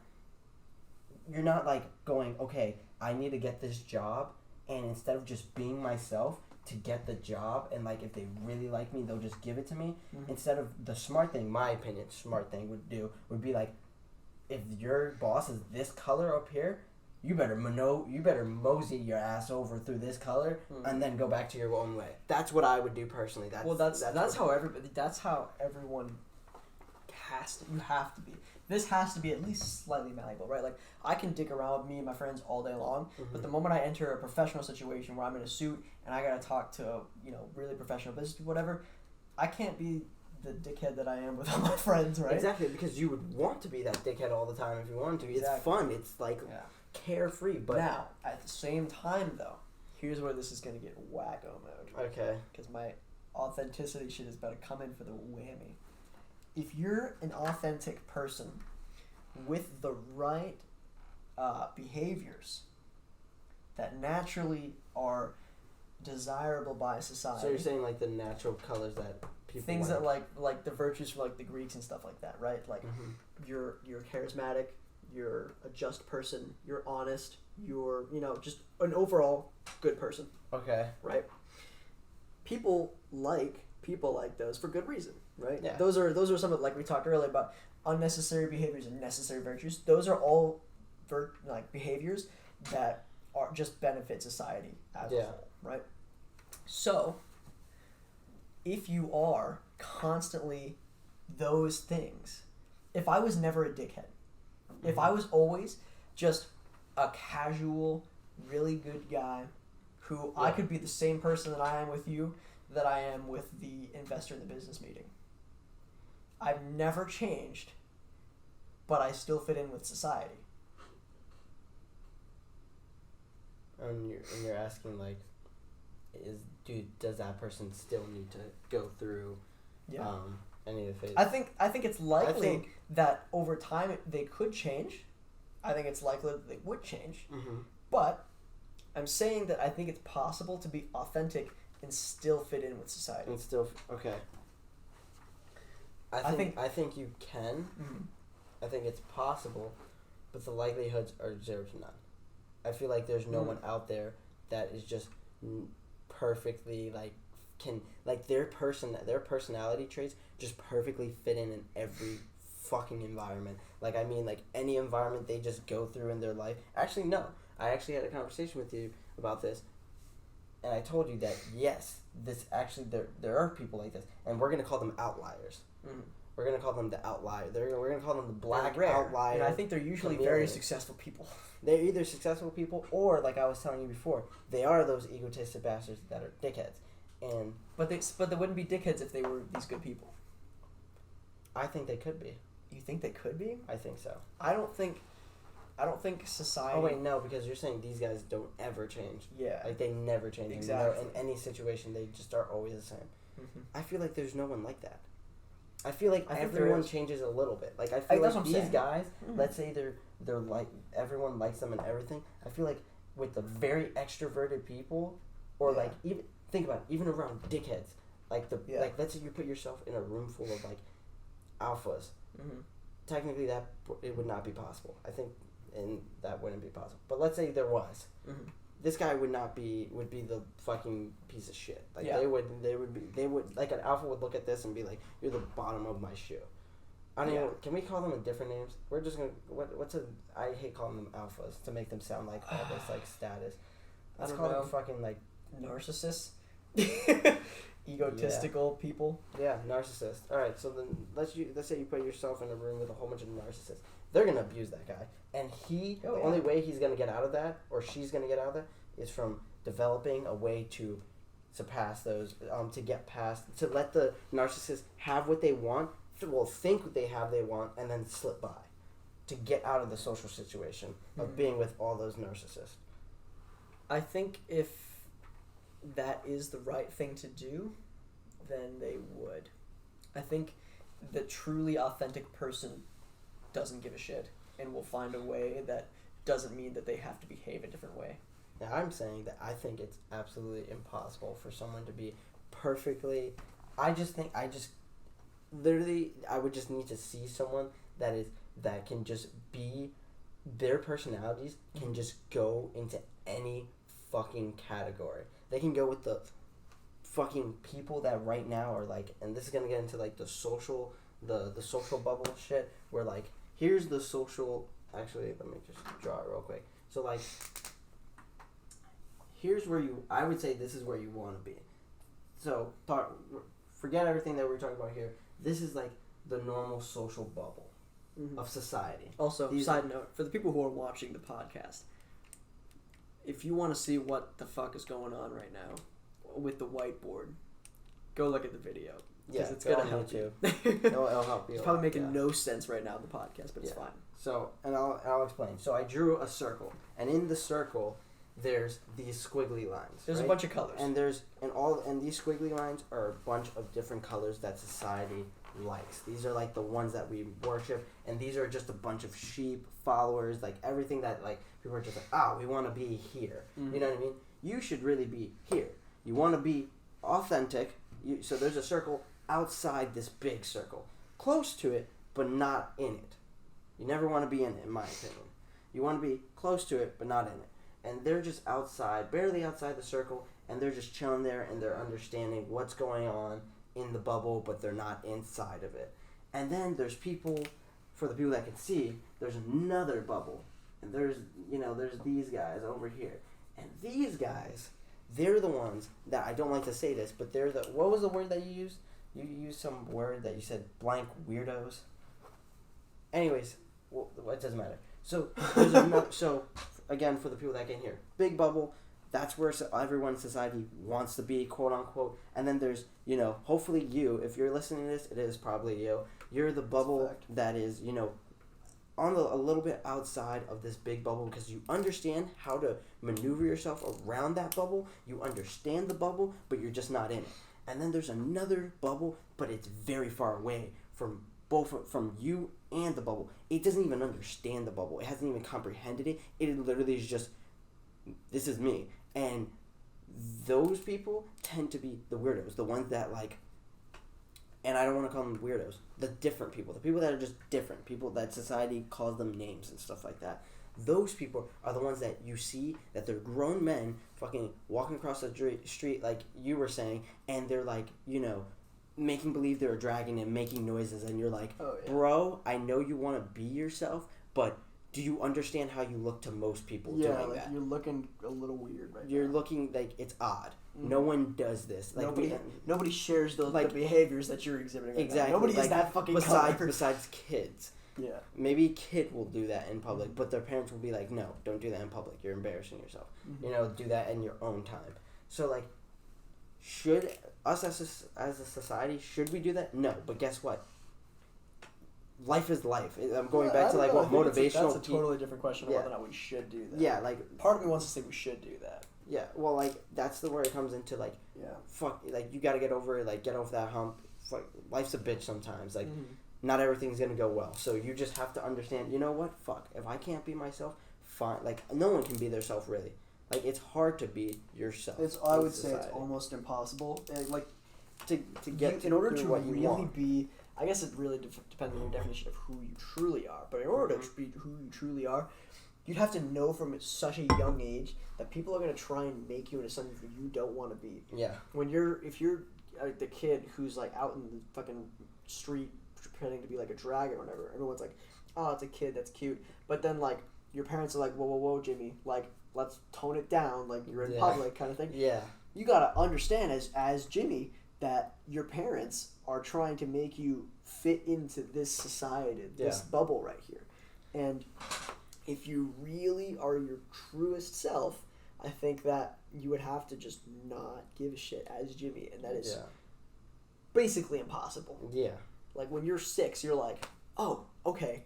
Speaker 2: like going, okay, I need to get this job, and instead of just being myself to get the job, and, like, if they really like me, they'll just give it to me. Instead of the smart thing, my opinion, would be like, if your boss is this color up here, you better mosey your ass over through this color and then go back to your own way. That's what I would do personally.
Speaker 1: That's how everyone has to. You have to be. This has to be at least slightly malleable, right? Like, I can dick around with me and my friends all day long, but the moment I enter a professional situation where I'm in a suit and I gotta talk to, really professional business people, whatever, I can't be the dickhead that I am with all my friends, right?
Speaker 2: Exactly, because you would want to be that dickhead all the time if you wanted to. It's fun. It's like carefree, but...
Speaker 1: Now, at the same time, though, here's where this is gonna get wacko mode.
Speaker 2: Okay.
Speaker 1: Because my authenticity shit is about to come in for the whammy. If you're an authentic person with the right behaviors that naturally are desirable by society.
Speaker 2: So you're saying like the natural colors that people
Speaker 1: things that like the virtues for like the Greeks and stuff like that, right? Like you're charismatic, you're a just person, you're honest, you're just an overall good person.
Speaker 2: Okay.
Speaker 1: Right? People like those for good reason, right?
Speaker 2: Yeah.
Speaker 1: Those are some of, like we talked earlier about, unnecessary behaviors and necessary virtues. Those are all behaviors that are just benefit society as a whole, right? So if you are constantly those things, if I was never a dickhead, if I was always just a casual, really good guy who I could be the same person that I am with you, that I am with the investor in the business meeting. I've never changed, but I still fit in with society.
Speaker 2: And you're asking like, does that person still need to go through any of the phases?
Speaker 1: I think it's likely that over time they could change. I think it's likely that they would change. But I'm saying that I think it's possible to be authentic and still fit in with society.
Speaker 2: And still okay. I think you can. I think it's possible, but the likelihoods are 0 to none. I feel like there's no one out there that is just perfectly their personality traits just perfectly fit in every fucking environment. Like, I mean, like any environment they just go through in their life. Actually, no. I actually had a conversation with you about this, and I told you that yes, there are people like this, and we're gonna call them outliers. We're gonna call them the outlier. We're gonna call them the black outlier.
Speaker 1: And I think they're usually very successful people.
Speaker 2: They're either successful people, or like I was telling you before, they are those egotistic bastards that are dickheads.
Speaker 1: But they wouldn't be dickheads if they were these good people.
Speaker 2: I think they could be.
Speaker 1: You think they could be?
Speaker 2: I think so.
Speaker 1: I don't think society...
Speaker 2: Oh, wait, no, because you're saying these guys don't ever change.
Speaker 1: Yeah.
Speaker 2: Like, they never change.
Speaker 1: Exactly.
Speaker 2: In any situation, they just are always the same. I feel like there's no one like that. I feel like everyone changes a little bit. Like, I feel like these guys, let's say they're like, everyone likes them and everything. I feel like with the very extroverted people, or like, even, think about it, even around dickheads, like like, let's say you put yourself in a room full of like alphas. Technically, it would not be possible. I think, and that wouldn't be possible. But let's say there was. This guy would be the fucking piece of shit. Like they would like, an alpha would look at this and be like, you're the bottom of my shoe. I don't know. Can we call them different names? We're just gonna I hate calling them alphas to make them sound like all this like status. Let's call them fucking like
Speaker 1: narcissists. Egotistical people.
Speaker 2: Yeah, narcissist. All right, so then let's say you put yourself in a room with a whole bunch of narcissists. They're gonna abuse that guy, and the only way he's gonna get out of that, or she's gonna get out of that, is from developing a way to surpass those, to get past, to let the narcissist have what they want, think what they want, and then slip by, to get out of the social situation of being with all those narcissists.
Speaker 1: I think if that is the right thing to do, then they would. I think the truly authentic person doesn't give a shit and will find a way that doesn't mean that they have to behave a different way.
Speaker 2: Now, I'm saying that I think it's absolutely impossible for someone to be perfectly... I would just need to see someone that can just be... Their personalities can just go into any fucking category. They can go with the fucking people that right now are like... And this is going to get into like the social bubble shit, where like, here's the social... Actually, let me just draw it real quick. So like, here's where I would say this is where you want to be. So forget everything that we're talking about here. This is like the normal social bubble of society.
Speaker 1: Also, side note, for the people who are watching the podcast, if you want to see what the fuck is going on right now with the whiteboard, go look at the video.
Speaker 2: Yeah,
Speaker 1: it's going to help you.
Speaker 2: It'll help you.
Speaker 1: It's probably making no sense right now in the podcast, but it's fine.
Speaker 2: So, and I'll explain. So I drew a circle, and in the circle, there's these squiggly lines.
Speaker 1: There's a bunch of colors.
Speaker 2: And these squiggly lines are a bunch of different colors that society likes. These are like the ones that we worship, and these are just a bunch of sheep, followers, like everything that like people are just like, we want to be here. Mm-hmm. You know what I mean? You should really be here. You want to be authentic. So there's a circle outside this big circle, close to it, but not in it. You never want to be in my opinion. You want to be close to it, but not in it. And they're just outside, barely outside the circle, and they're just chilling there, and they're understanding what's going on in the bubble, but they're not inside of it. And then there's people, for the people that can see, there's another bubble, and there's these guys over here. And these guys, they're the ones that, I don't like to say this, but they're the, what was the word that you used? You used some word that you said, blank weirdos. Anyways, well, it doesn't matter. So, there's another, again, for the people that can hear, big bubble, that's where everyone in society wants to be, quote unquote. And then there's, hopefully you, if you're listening to this, it is probably you. You're the bubble that is, on a little bit outside of this big bubble, because you understand how to maneuver yourself around that bubble. You understand the bubble, but you're just not in it. And then there's another bubble, but it's very far away from you and the bubble. It doesn't even understand the bubble. It hasn't even comprehended it. It literally is just, this is me. And those people tend to be the weirdos, the ones that like, and I don't want to call them weirdos, the different people, the people that are just different, people that society calls them names and stuff like that. Those people are the ones that you see that they're grown men fucking walking across the street like you were saying, and they're like, making believe they're a dragon and making noises, and you're like, bro, I know you want to be yourself, but do you understand how you look to most people doing
Speaker 1: like
Speaker 2: that?
Speaker 1: You're looking a little weird right
Speaker 2: You're
Speaker 1: now.
Speaker 2: looking like it's odd. Mm-hmm. No one does this. Like
Speaker 1: nobody shares those the behaviors that you're exhibiting right
Speaker 2: exactly.
Speaker 1: now. Nobody is that fucking
Speaker 2: besides kids. Yeah. Maybe a kid will do that in public, but their parents will be like, no, don't do that in public. You're embarrassing yourself. Mm-hmm. Do that in your own time. So, like, should us as a society, should we do that? No, but guess what? Life is life. I'm going back to, like, what motivational...
Speaker 1: That's a totally different question of whether or not we should do that.
Speaker 2: Yeah, like...
Speaker 1: Part of me wants to say we should do that.
Speaker 2: Yeah, well, like, that's where it comes into, like, fuck, like, you gotta get over it, like, get off that hump. Fuck, life's a bitch sometimes. Like, not everything's gonna go well. So you just have to understand, you know what? Fuck, if I can't be myself, fine. Like, no one can be their self, really. Like, it's hard to be yourself.
Speaker 1: I would say it's almost impossible. Like,
Speaker 2: to get
Speaker 1: in order to really be... I guess it really depends on your definition of who you truly are. But in order to be who you truly are, you'd have to know from such a young age that people are going to try and make you into something that you don't want to be.
Speaker 2: Yeah.
Speaker 1: If you're the kid who's like out in the fucking street pretending to be like a dragon or whatever, everyone's like, oh, it's a kid, that's cute. But then like your parents are like, whoa, Jimmy, like let's tone it down, like you're in public kind of thing.
Speaker 2: Yeah.
Speaker 1: You got to understand as Jimmy that your parents are trying to make you fit into this society, this bubble right here. And if you really are your truest self, I think that you would have to just not give a shit as Jimmy, and that is basically impossible.
Speaker 2: Yeah.
Speaker 1: Like when you're 6, you're like, oh, okay.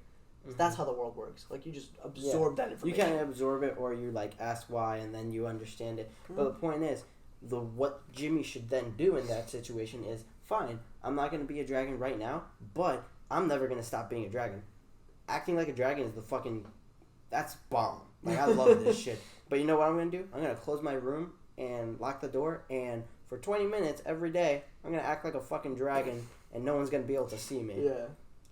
Speaker 1: That's how the world works. Like you just absorb that information.
Speaker 2: You kind of absorb it, or you like ask why, and then you understand it. But the point is, what Jimmy should then do in that situation is, fine, I'm not going to be a dragon right now, but I'm never going to stop being a dragon. Acting like a dragon is that's bomb. Like, I love this shit. But you know what I'm going to do? I'm going to close my room and lock the door, and for 20 minutes every day, I'm going to act like a fucking dragon, and no one's going to be able to see me.
Speaker 1: Yeah.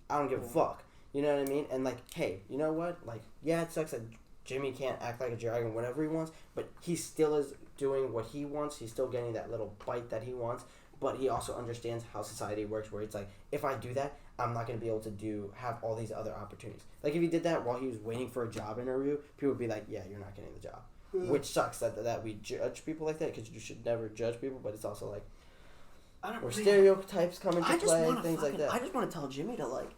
Speaker 2: I don't give a fuck. You know what I mean? And, like, hey, you know what? Like, yeah, it sucks that Jimmy can't act like a dragon whenever he wants, but he still is doing what he wants. He's still getting that little bite that he wants, but he also understands how society works, where it's like, if I do that, I'm not going to be able to have all these other opportunities. Like, if he did that while he was waiting for a job interview, people would be like, yeah, you're not getting the job. Which sucks that we judge people like that, because you should never judge people, but it's also like, where stereotypes come into play, things like that.
Speaker 1: I just want to tell Jimmy to, like,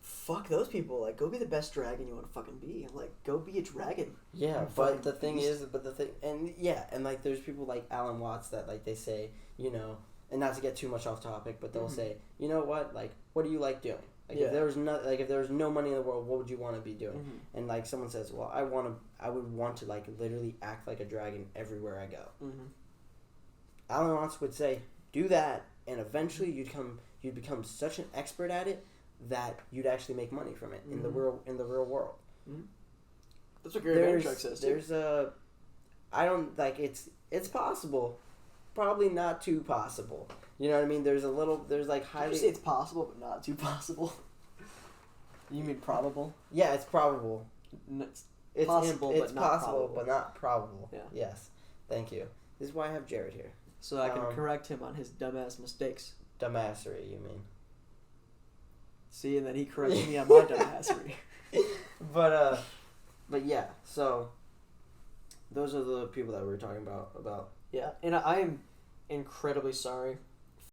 Speaker 1: fuck those people. Like, go be the best dragon you want to fucking be. Like, go be a dragon.
Speaker 2: Yeah, but the thing is, and like, there's people like Alan Watts that, like, they say, you know, and not to get too much off topic, but they'll say, you know what, like, what do you like doing? Like, if there was no money in the world, what would you want to be doing? And like, someone says, well, I would want to, like, literally act like a dragon everywhere I go. Alan Watts would say, do that, and eventually you'd become such an expert at it that you'd actually make money from it in the real world.
Speaker 1: That's what Gary Vaynerchuk says too.
Speaker 2: There's I don't, like, it's possible, probably not too possible. You know what I mean? There's like highly.
Speaker 1: Did you say it's possible but not too possible? You mean probable?
Speaker 2: Yeah, it's probable.
Speaker 1: It's possible,
Speaker 2: it's
Speaker 1: but not
Speaker 2: possible,
Speaker 1: probable.
Speaker 2: but not probable.
Speaker 1: Yeah.
Speaker 2: Yes. Thank you. This is why I have Jared here.
Speaker 1: So I can correct him on his dumbass mistakes.
Speaker 2: Dumbassery, you mean?
Speaker 1: See, and then he corrected me on my dumbassery.
Speaker 2: But yeah. So those are the people that we were talking about.
Speaker 1: Yeah, and I am incredibly sorry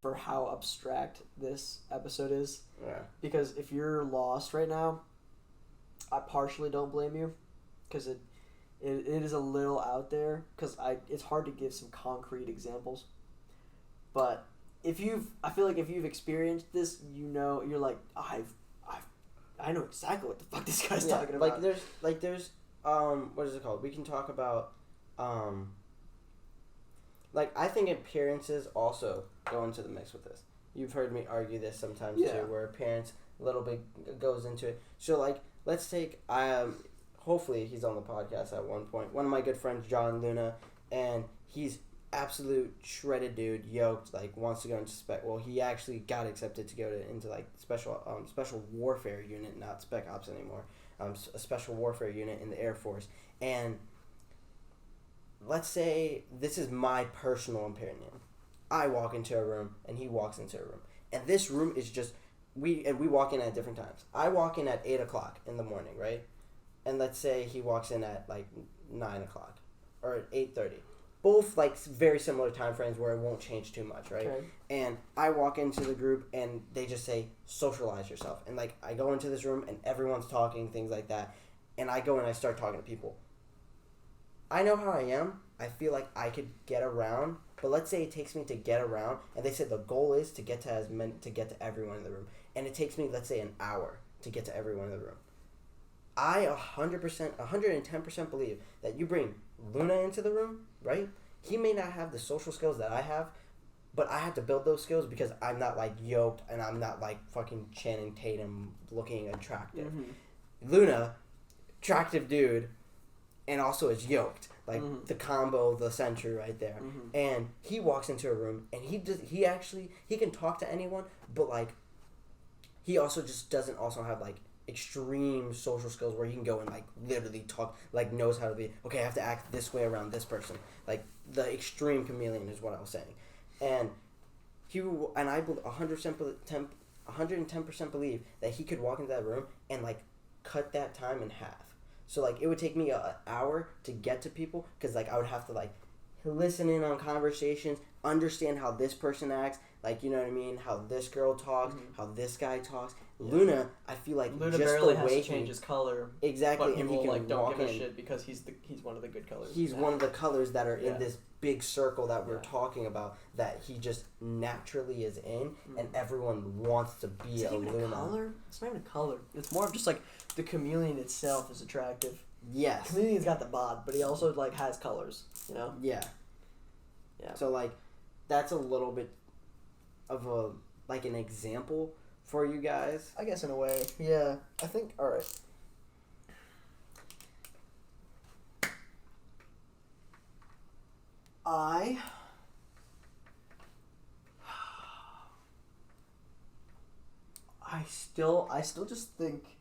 Speaker 1: for how abstract this episode is.
Speaker 2: Yeah.
Speaker 1: Because if you're lost right now, I partially don't blame you, because it is a little out there, because it's hard to give some concrete examples. But I feel like if you've experienced this, you know, you're like, I know exactly what the fuck this guy's talking about.
Speaker 2: There's what is it called? We can talk about like, I think appearances also go into the mix with this. You've heard me argue this sometimes too, where appearance a little bit goes into it. So, like, let's take hopefully he's on the podcast at one point. One of my good friends, John Luna, and he's absolute shredded dude, yoked, like, wants to go into he actually got accepted to go into like special warfare unit, not spec ops anymore. A special warfare unit in the Air Force. And let's say this is my personal opinion. I walk into a room and he walks into a room, and this room is just we walk in at different times. I walk in at 8:00 in the morning, right? And let's say he walks in at like 9:00 or at 8:30. Both like very similar time frames where it won't change too much, right? Okay. And I walk into the group and they just say socialize yourself, and like I go into this room and everyone's talking, things like that, and I go and I start talking to people. I know how I am. I feel like I could get around, but let's say it takes me to get around, and they said the goal is to get to everyone in the room, and it takes me, let's say, an hour to get to everyone in the room. I 110% believe that you bring Luna into the room, right? He may not have the social skills that I have, but I have to build those skills because I'm not like yoked and I'm not like fucking Channing Tatum looking attractive. Luna, attractive dude, and also is yoked. Like the combo, the center right there. And he walks into a room and he can talk to anyone, but like he also just doesn't also have like extreme social skills where he can go and like literally talk, like knows how to be, okay, I have to act this way around this person. Like the extreme chameleon is what I was saying. And I 110% believe that he could walk into that room and like cut that time in half. So, like, it would take me an hour to get to people because, like, I would have to, like, listen in on conversations, understand how this person acts, like, you know what I mean, how this girl talks, how this guy talks. Yeah. Luna, I feel like
Speaker 1: Luna
Speaker 2: just
Speaker 1: barely
Speaker 2: the way
Speaker 1: has to change his color.
Speaker 2: Exactly,
Speaker 1: but
Speaker 2: and
Speaker 1: people,
Speaker 2: he can
Speaker 1: like, don't
Speaker 2: walk
Speaker 1: give a
Speaker 2: in.
Speaker 1: shit because he's one of the good colors.
Speaker 2: He's one of the colors that are in this big circle that we're talking about that he just naturally is in, and everyone wants to be a Luna.
Speaker 1: Color? It's not even a color. It's more of just, like, the chameleon itself is attractive.
Speaker 2: Yes.
Speaker 1: Chameleon's got the bod, but he also, like, has colors, you know?
Speaker 2: Yeah. Yeah. So, like, that's a little bit of a, like, an example for you guys.
Speaker 1: I guess in a way. Yeah. I think, alright. I still just think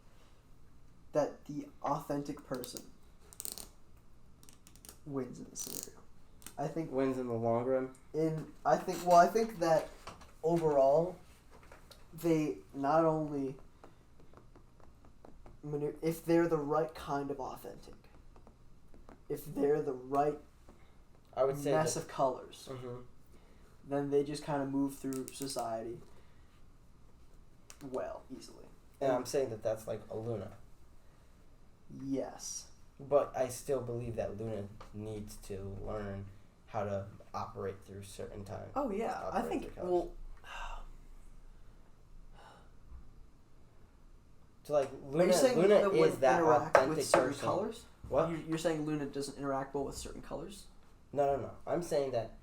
Speaker 1: that the authentic person wins in this scenario. I think
Speaker 2: wins in the long run.
Speaker 1: I think that overall, they not only if they're the right kind of authentic, if they're the right
Speaker 2: I would say
Speaker 1: mess of colors, then they just kind of move through society easily.
Speaker 2: And I'm saying that that's like a Luna.
Speaker 1: Yes.
Speaker 2: But I still believe that Luna needs to learn how to operate through certain time.
Speaker 1: Oh yeah, I think
Speaker 2: so like
Speaker 1: Luna
Speaker 2: is that authentic
Speaker 1: with certain
Speaker 2: person.
Speaker 1: colors?
Speaker 2: What?
Speaker 1: You're saying Luna doesn't interact well with certain colors?
Speaker 2: No. I'm saying that.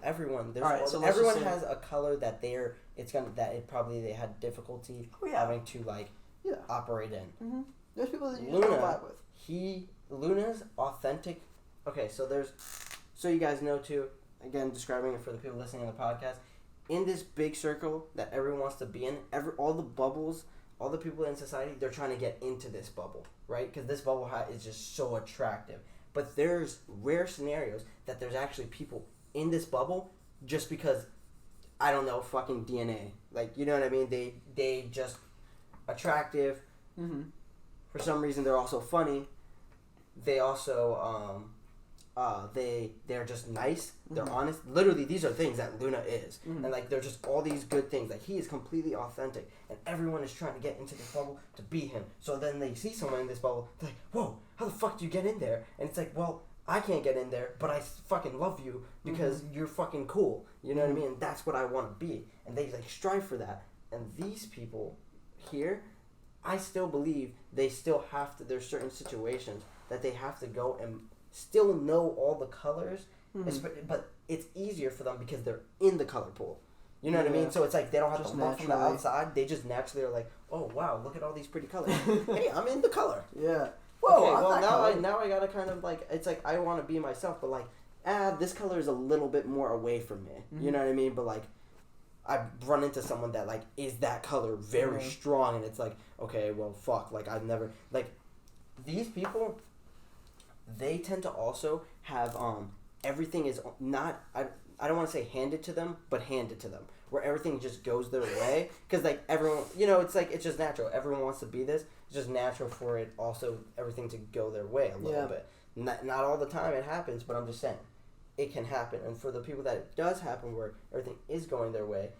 Speaker 2: Everyone.
Speaker 1: So
Speaker 2: everyone has a color that they had difficulty having to operate in.
Speaker 1: Mm-hmm. There's people that you just don't vibe with.
Speaker 2: Luna's authentic. Okay, so you guys know too. Again, describing it for the people listening to the podcast. In this big circle that everyone wants to be in, all the bubbles, all the people in society, they're trying to get into this bubble, right? Because this bubble is just so attractive. But there's rare scenarios that there's actually people in this bubble just because, I don't know, fucking DNA. Like, you know what I mean? They just attractive.
Speaker 1: Mm-hmm.
Speaker 2: For some reason, they're also funny. They also, they're just nice. They're honest. Literally, these are things that Luna is. Mm-hmm. And, they're just all these good things. He is completely authentic. And everyone is trying to get into this bubble to be him. So then they see someone in this bubble. They're like, whoa, how the fuck do you get in there? And it's like, well, I can't get in there, but I fucking love you because you're fucking cool. You know what I mean? And that's what I want to be. And they, strive for that. And these people here, I still believe they still have to, there's certain situations that they have to go and still know all the colors, but it's easier for them because they're in the color pool. You know what I mean? So it's they don't have to look from the outside. They just naturally are oh wow, look at all these pretty colors. Hey, I'm in the color.
Speaker 1: Yeah.
Speaker 2: Whoa. Okay, well now I gotta kind of it's I want to be myself, but this color is a little bit more away from me. Mm-hmm. You know what I mean? But I run into someone that is that color very strong, and it's okay, well fuck, I've never these people. They tend to also have everything is not I don't want to say handed to them, but handed to them, where everything just goes their way because everyone it's just natural. Everyone wants to be this. It's just natural for it also everything to go their way a little bit. Not all the time it happens, but I'm just saying it can happen. And for the people that it does happen where everything is going their way,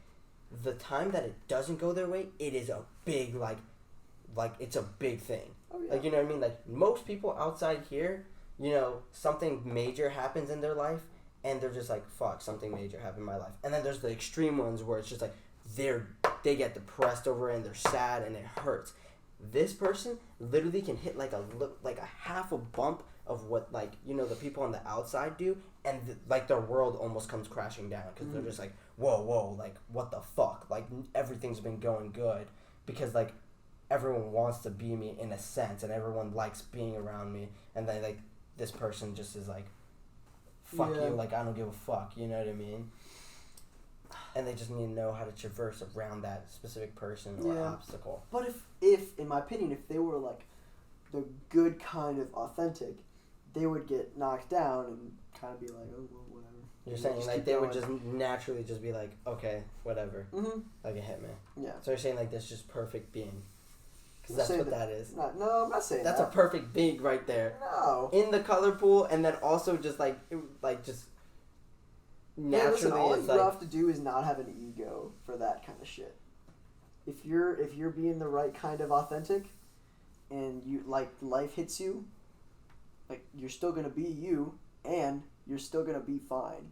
Speaker 2: the time that it doesn't go their way, it is a big it's a big thing. Oh, yeah. You know what I mean? Most people outside here, something major happens in their life, and they're just fuck, something major happened in my life. And then there's the extreme ones where it's just they get depressed over it, and they're sad, and it hurts. This person literally can hit a half a bump of what the people on the outside do, and their world almost comes crashing down because they're just whoa, what the fuck? Everything's been going good because everyone wants to be me in a sense, and everyone likes being around me, and then this person just is fuck you, I don't give a fuck, you know what I mean? And they just need to know how to traverse around that specific person or obstacle.
Speaker 1: But if in my opinion, if they were the good kind of authentic, they would get knocked down and kind of be oh well, whatever.
Speaker 2: You're saying they would just naturally just be okay, whatever. Mm-hmm. Like a hitman. Yeah. So you're saying this just perfect being. Because that's what that is.
Speaker 1: No, I'm not saying
Speaker 2: that's
Speaker 1: that.
Speaker 2: A perfect being right there.
Speaker 1: No.
Speaker 2: In the color pool, and then also just just naturally.
Speaker 1: Listen, all you have to do is not have an ego for that kind of shit. If you're being the right kind of authentic, and you life hits you, you're still gonna be you, and you're still gonna be fine.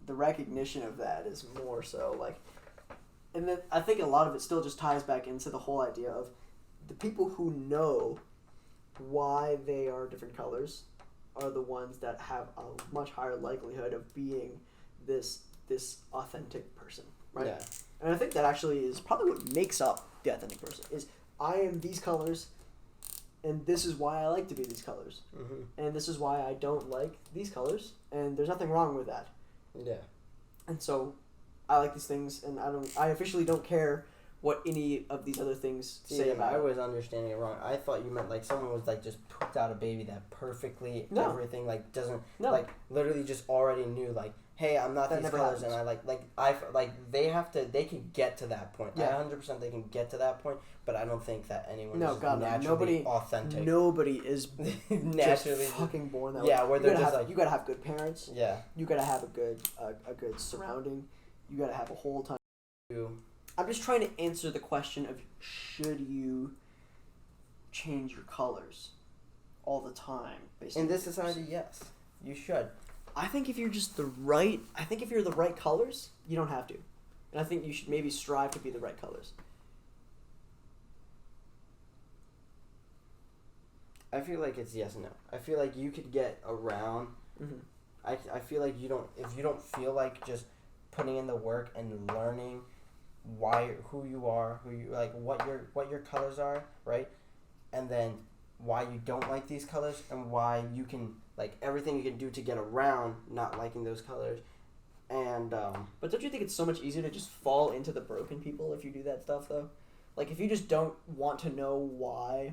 Speaker 1: The recognition of that is more so and then I think a lot of it still just ties back into the whole idea of the people who know why they are different colors are the ones that have a much higher likelihood of being this authentic person, right? Yeah. And I think that actually is probably what makes up the authentic person is I am these colors, and this is why I like to be these colors, and this is why I don't like these colors, and there's nothing wrong with that.
Speaker 2: Yeah.
Speaker 1: And so I like these things, and I officially don't care what any of these other things say about it.
Speaker 2: I was understanding it wrong. I thought you meant someone was just pooped out a baby that perfectly everything doesn't literally just already knew hey, I'm not
Speaker 1: That
Speaker 2: these
Speaker 1: never
Speaker 2: colors,
Speaker 1: happens.
Speaker 2: and they can get to that point.
Speaker 1: Yeah.
Speaker 2: 100% they can get to that point, but I don't think that anyone
Speaker 1: No,
Speaker 2: is
Speaker 1: God, no.
Speaker 2: naturally authentic.
Speaker 1: Nobody is
Speaker 2: naturally
Speaker 1: just fucking born that way.
Speaker 2: Yeah, where they're just
Speaker 1: you gotta have good parents.
Speaker 2: Yeah.
Speaker 1: You gotta have a good surrounding. You gotta have a whole time. I'm just trying to answer the question of should you change your colors all the time?
Speaker 2: In this society, yes, you should.
Speaker 1: I think if you're the right colors, you don't have to. And I think you should maybe strive to be the right colors.
Speaker 2: I feel like it's yes and no. I feel like you could get around.
Speaker 1: Mm-hmm.
Speaker 2: I feel like if you don't feel like just putting in the work and learning who you are, what your colors are, right? And then why you don't like these colors and why you can everything you can do to get around not liking those colors. And
Speaker 1: but don't you think it's so much easier to just fall into the broken people if you do that stuff though? Like if you just don't want to know why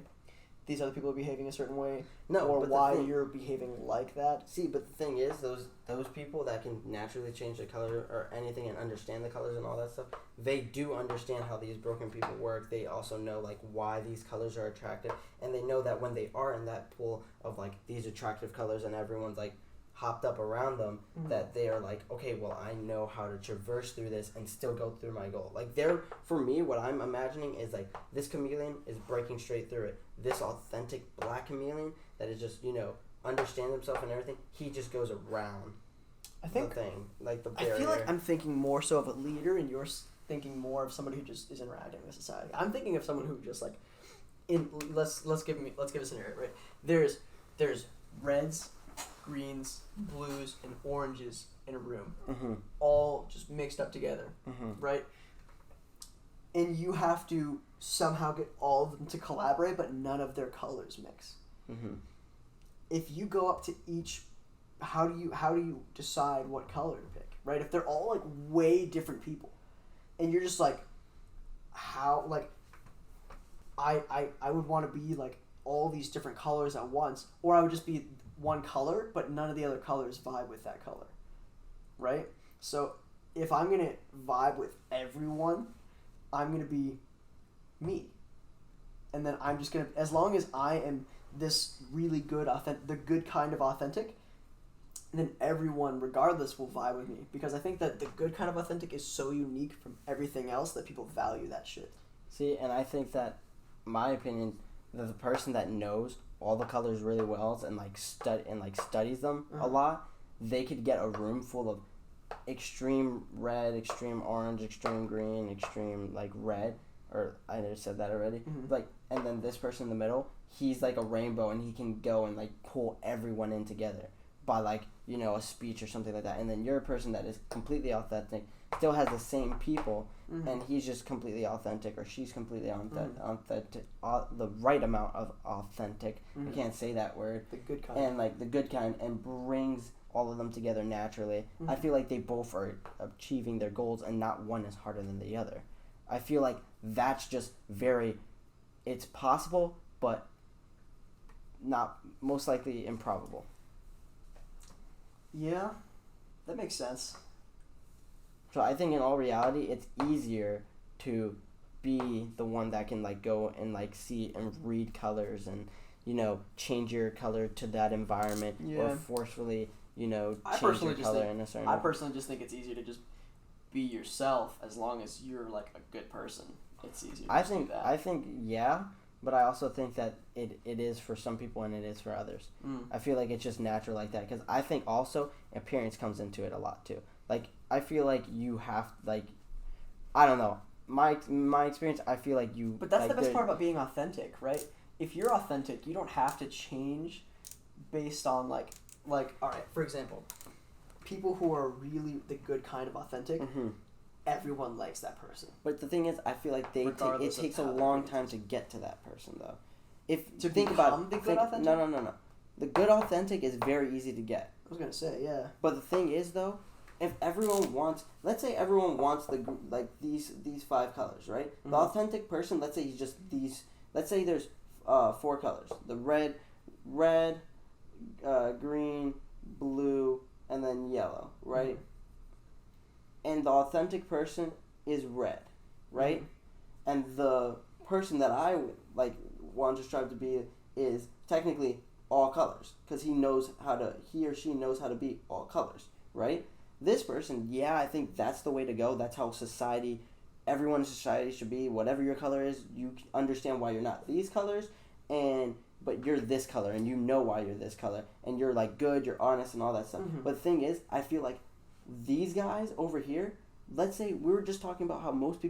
Speaker 1: these other people are behaving a certain way, or why you're behaving like that.
Speaker 2: See, but the thing is, those people that can naturally change the color or anything and understand the colors and all that stuff, they do understand how these broken people work. They also know why these colors are attractive, and they know that when they are in that pool of these attractive colors and everyone's hopped up around them, that they are okay, well, I know how to traverse through this and still go through my goal. For me, what I'm imagining is this chameleon is breaking straight through it. This authentic black chameleon that is just, understands himself and everything, he just goes around the thing, the barrier.
Speaker 1: I feel like I'm thinking more so of a leader, and you're thinking more of somebody who just is interacting with society. I'm thinking of someone who just let's give a scenario, right? There's reds, greens, blues, and oranges in a room, all just mixed up together, right? And you have to somehow get all of them to collaborate, but none of their colors mix. If you go up to each, how do you decide what color to pick, right? If they're all way different people, and you're just how I would want to be all these different colors at once, or I would just be one color, but none of the other colors vibe with that color, right? So if I'm gonna vibe with everyone, I'm gonna be me, and then I'm just gonna, as long as I am this really good the good kind of authentic, then everyone regardless will vibe with me, because I think that the good kind of authentic is so unique from everything else that people value that shit.
Speaker 2: See, and I think that, my opinion, that the person that knows all the colors really well and studies them a lot, they could get a room full of extreme red, extreme orange, extreme green, extreme red, or I just said that already. And then this person in the middle, he's a rainbow, and he can go and pull everyone in together by a speech or something like that. And then you're a person that is completely authentic, still has the same people, and he's just completely authentic, or she's completely authentic, the right amount of authentic. I can't say that word.
Speaker 1: The good kind.
Speaker 2: And the good kind, and brings all of them together naturally. I feel like they both are achieving their goals, and not one is harder than the other. I feel like that's just it's possible, but not most likely improbable.
Speaker 1: Yeah, that makes sense.
Speaker 2: So I think in all reality, it's easier to be the one that can go and see and read colors and change your color to that environment, or forcefully change your color in a certain.
Speaker 1: I personally just think it's easier to just be yourself, as long as you're a good person. It's easier.
Speaker 2: I think yeah, but I also think that it is for some people and it is for others. I feel like it's just natural like that, because I think also appearance comes into it a lot too. I feel like you have I don't know, my experience. I feel like you.
Speaker 1: But that's the best part about being authentic, right? If you're authentic, you don't have to change based on all right. For example, people who are really the good kind of authentic, everyone likes that person.
Speaker 2: But the thing is, I feel like it takes a long time to get to that person, though.
Speaker 1: To think about the good authentic?
Speaker 2: No. The good authentic is very easy to get.
Speaker 1: I was gonna say, yeah.
Speaker 2: But the thing is, though, if everyone wants, let's say everyone wants these 5 colors, right? The authentic person, let's say he's just these. Let's say there's 4 colors: the red, green, blue, and then yellow, right? and the authentic person is red, right? Mm-hmm. And the person that I like want to strive to be is technically all colors, because he or she knows how to be all colors, right? This person, yeah, I think that's the way to go. That's how everyone in society should be. Whatever your color is, you understand why you're not these colors, but you're this color, and you know why you're this color, and you're like good, you're honest, and all that stuff. Mm-hmm. But the thing is, I feel like these guys over here, let's say we were just talking about how most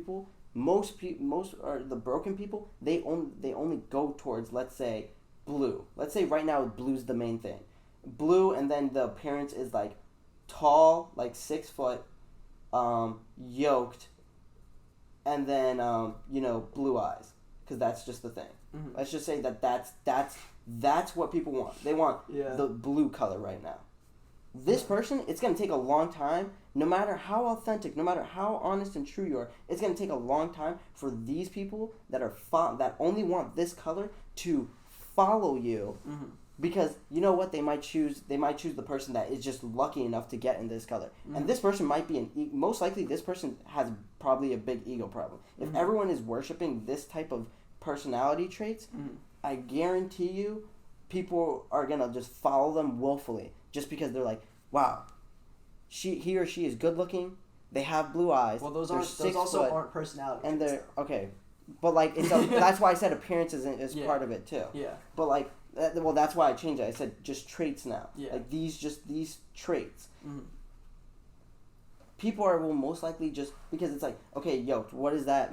Speaker 2: are the broken people, they only go towards, let's say, blue. Let's say right now blue's the main thing. Blue, and then the appearance is like tall, like 6 foot, yoked, and then blue eyes, because that's just the thing. Mm-hmm. Let's just say that's what people want. They want the blue color right now. This person, it's going to take a long time, no matter how authentic, no matter how honest and true you are, it's going to take a long time for these people that only want this color to follow you. Mm-hmm. Because you know what, they might choose the person that is just lucky enough to get in this color. Mm-hmm. And this person might be most likely this person has probably a big ego problem. If everyone is worshiping this type of personality traits, I guarantee you people are going to just follow them willfully, just because they're like, wow, he or she is good looking, they have blue eyes.
Speaker 1: Well, those also aren't personality.
Speaker 2: And they're okay, but like that's why I said appearance is part of it too. Yeah. But like, that's why I changed it. I said just traits now. Yeah. Like these traits. Mm-hmm. People will most likely just, because it's like, okay, yoked. What does that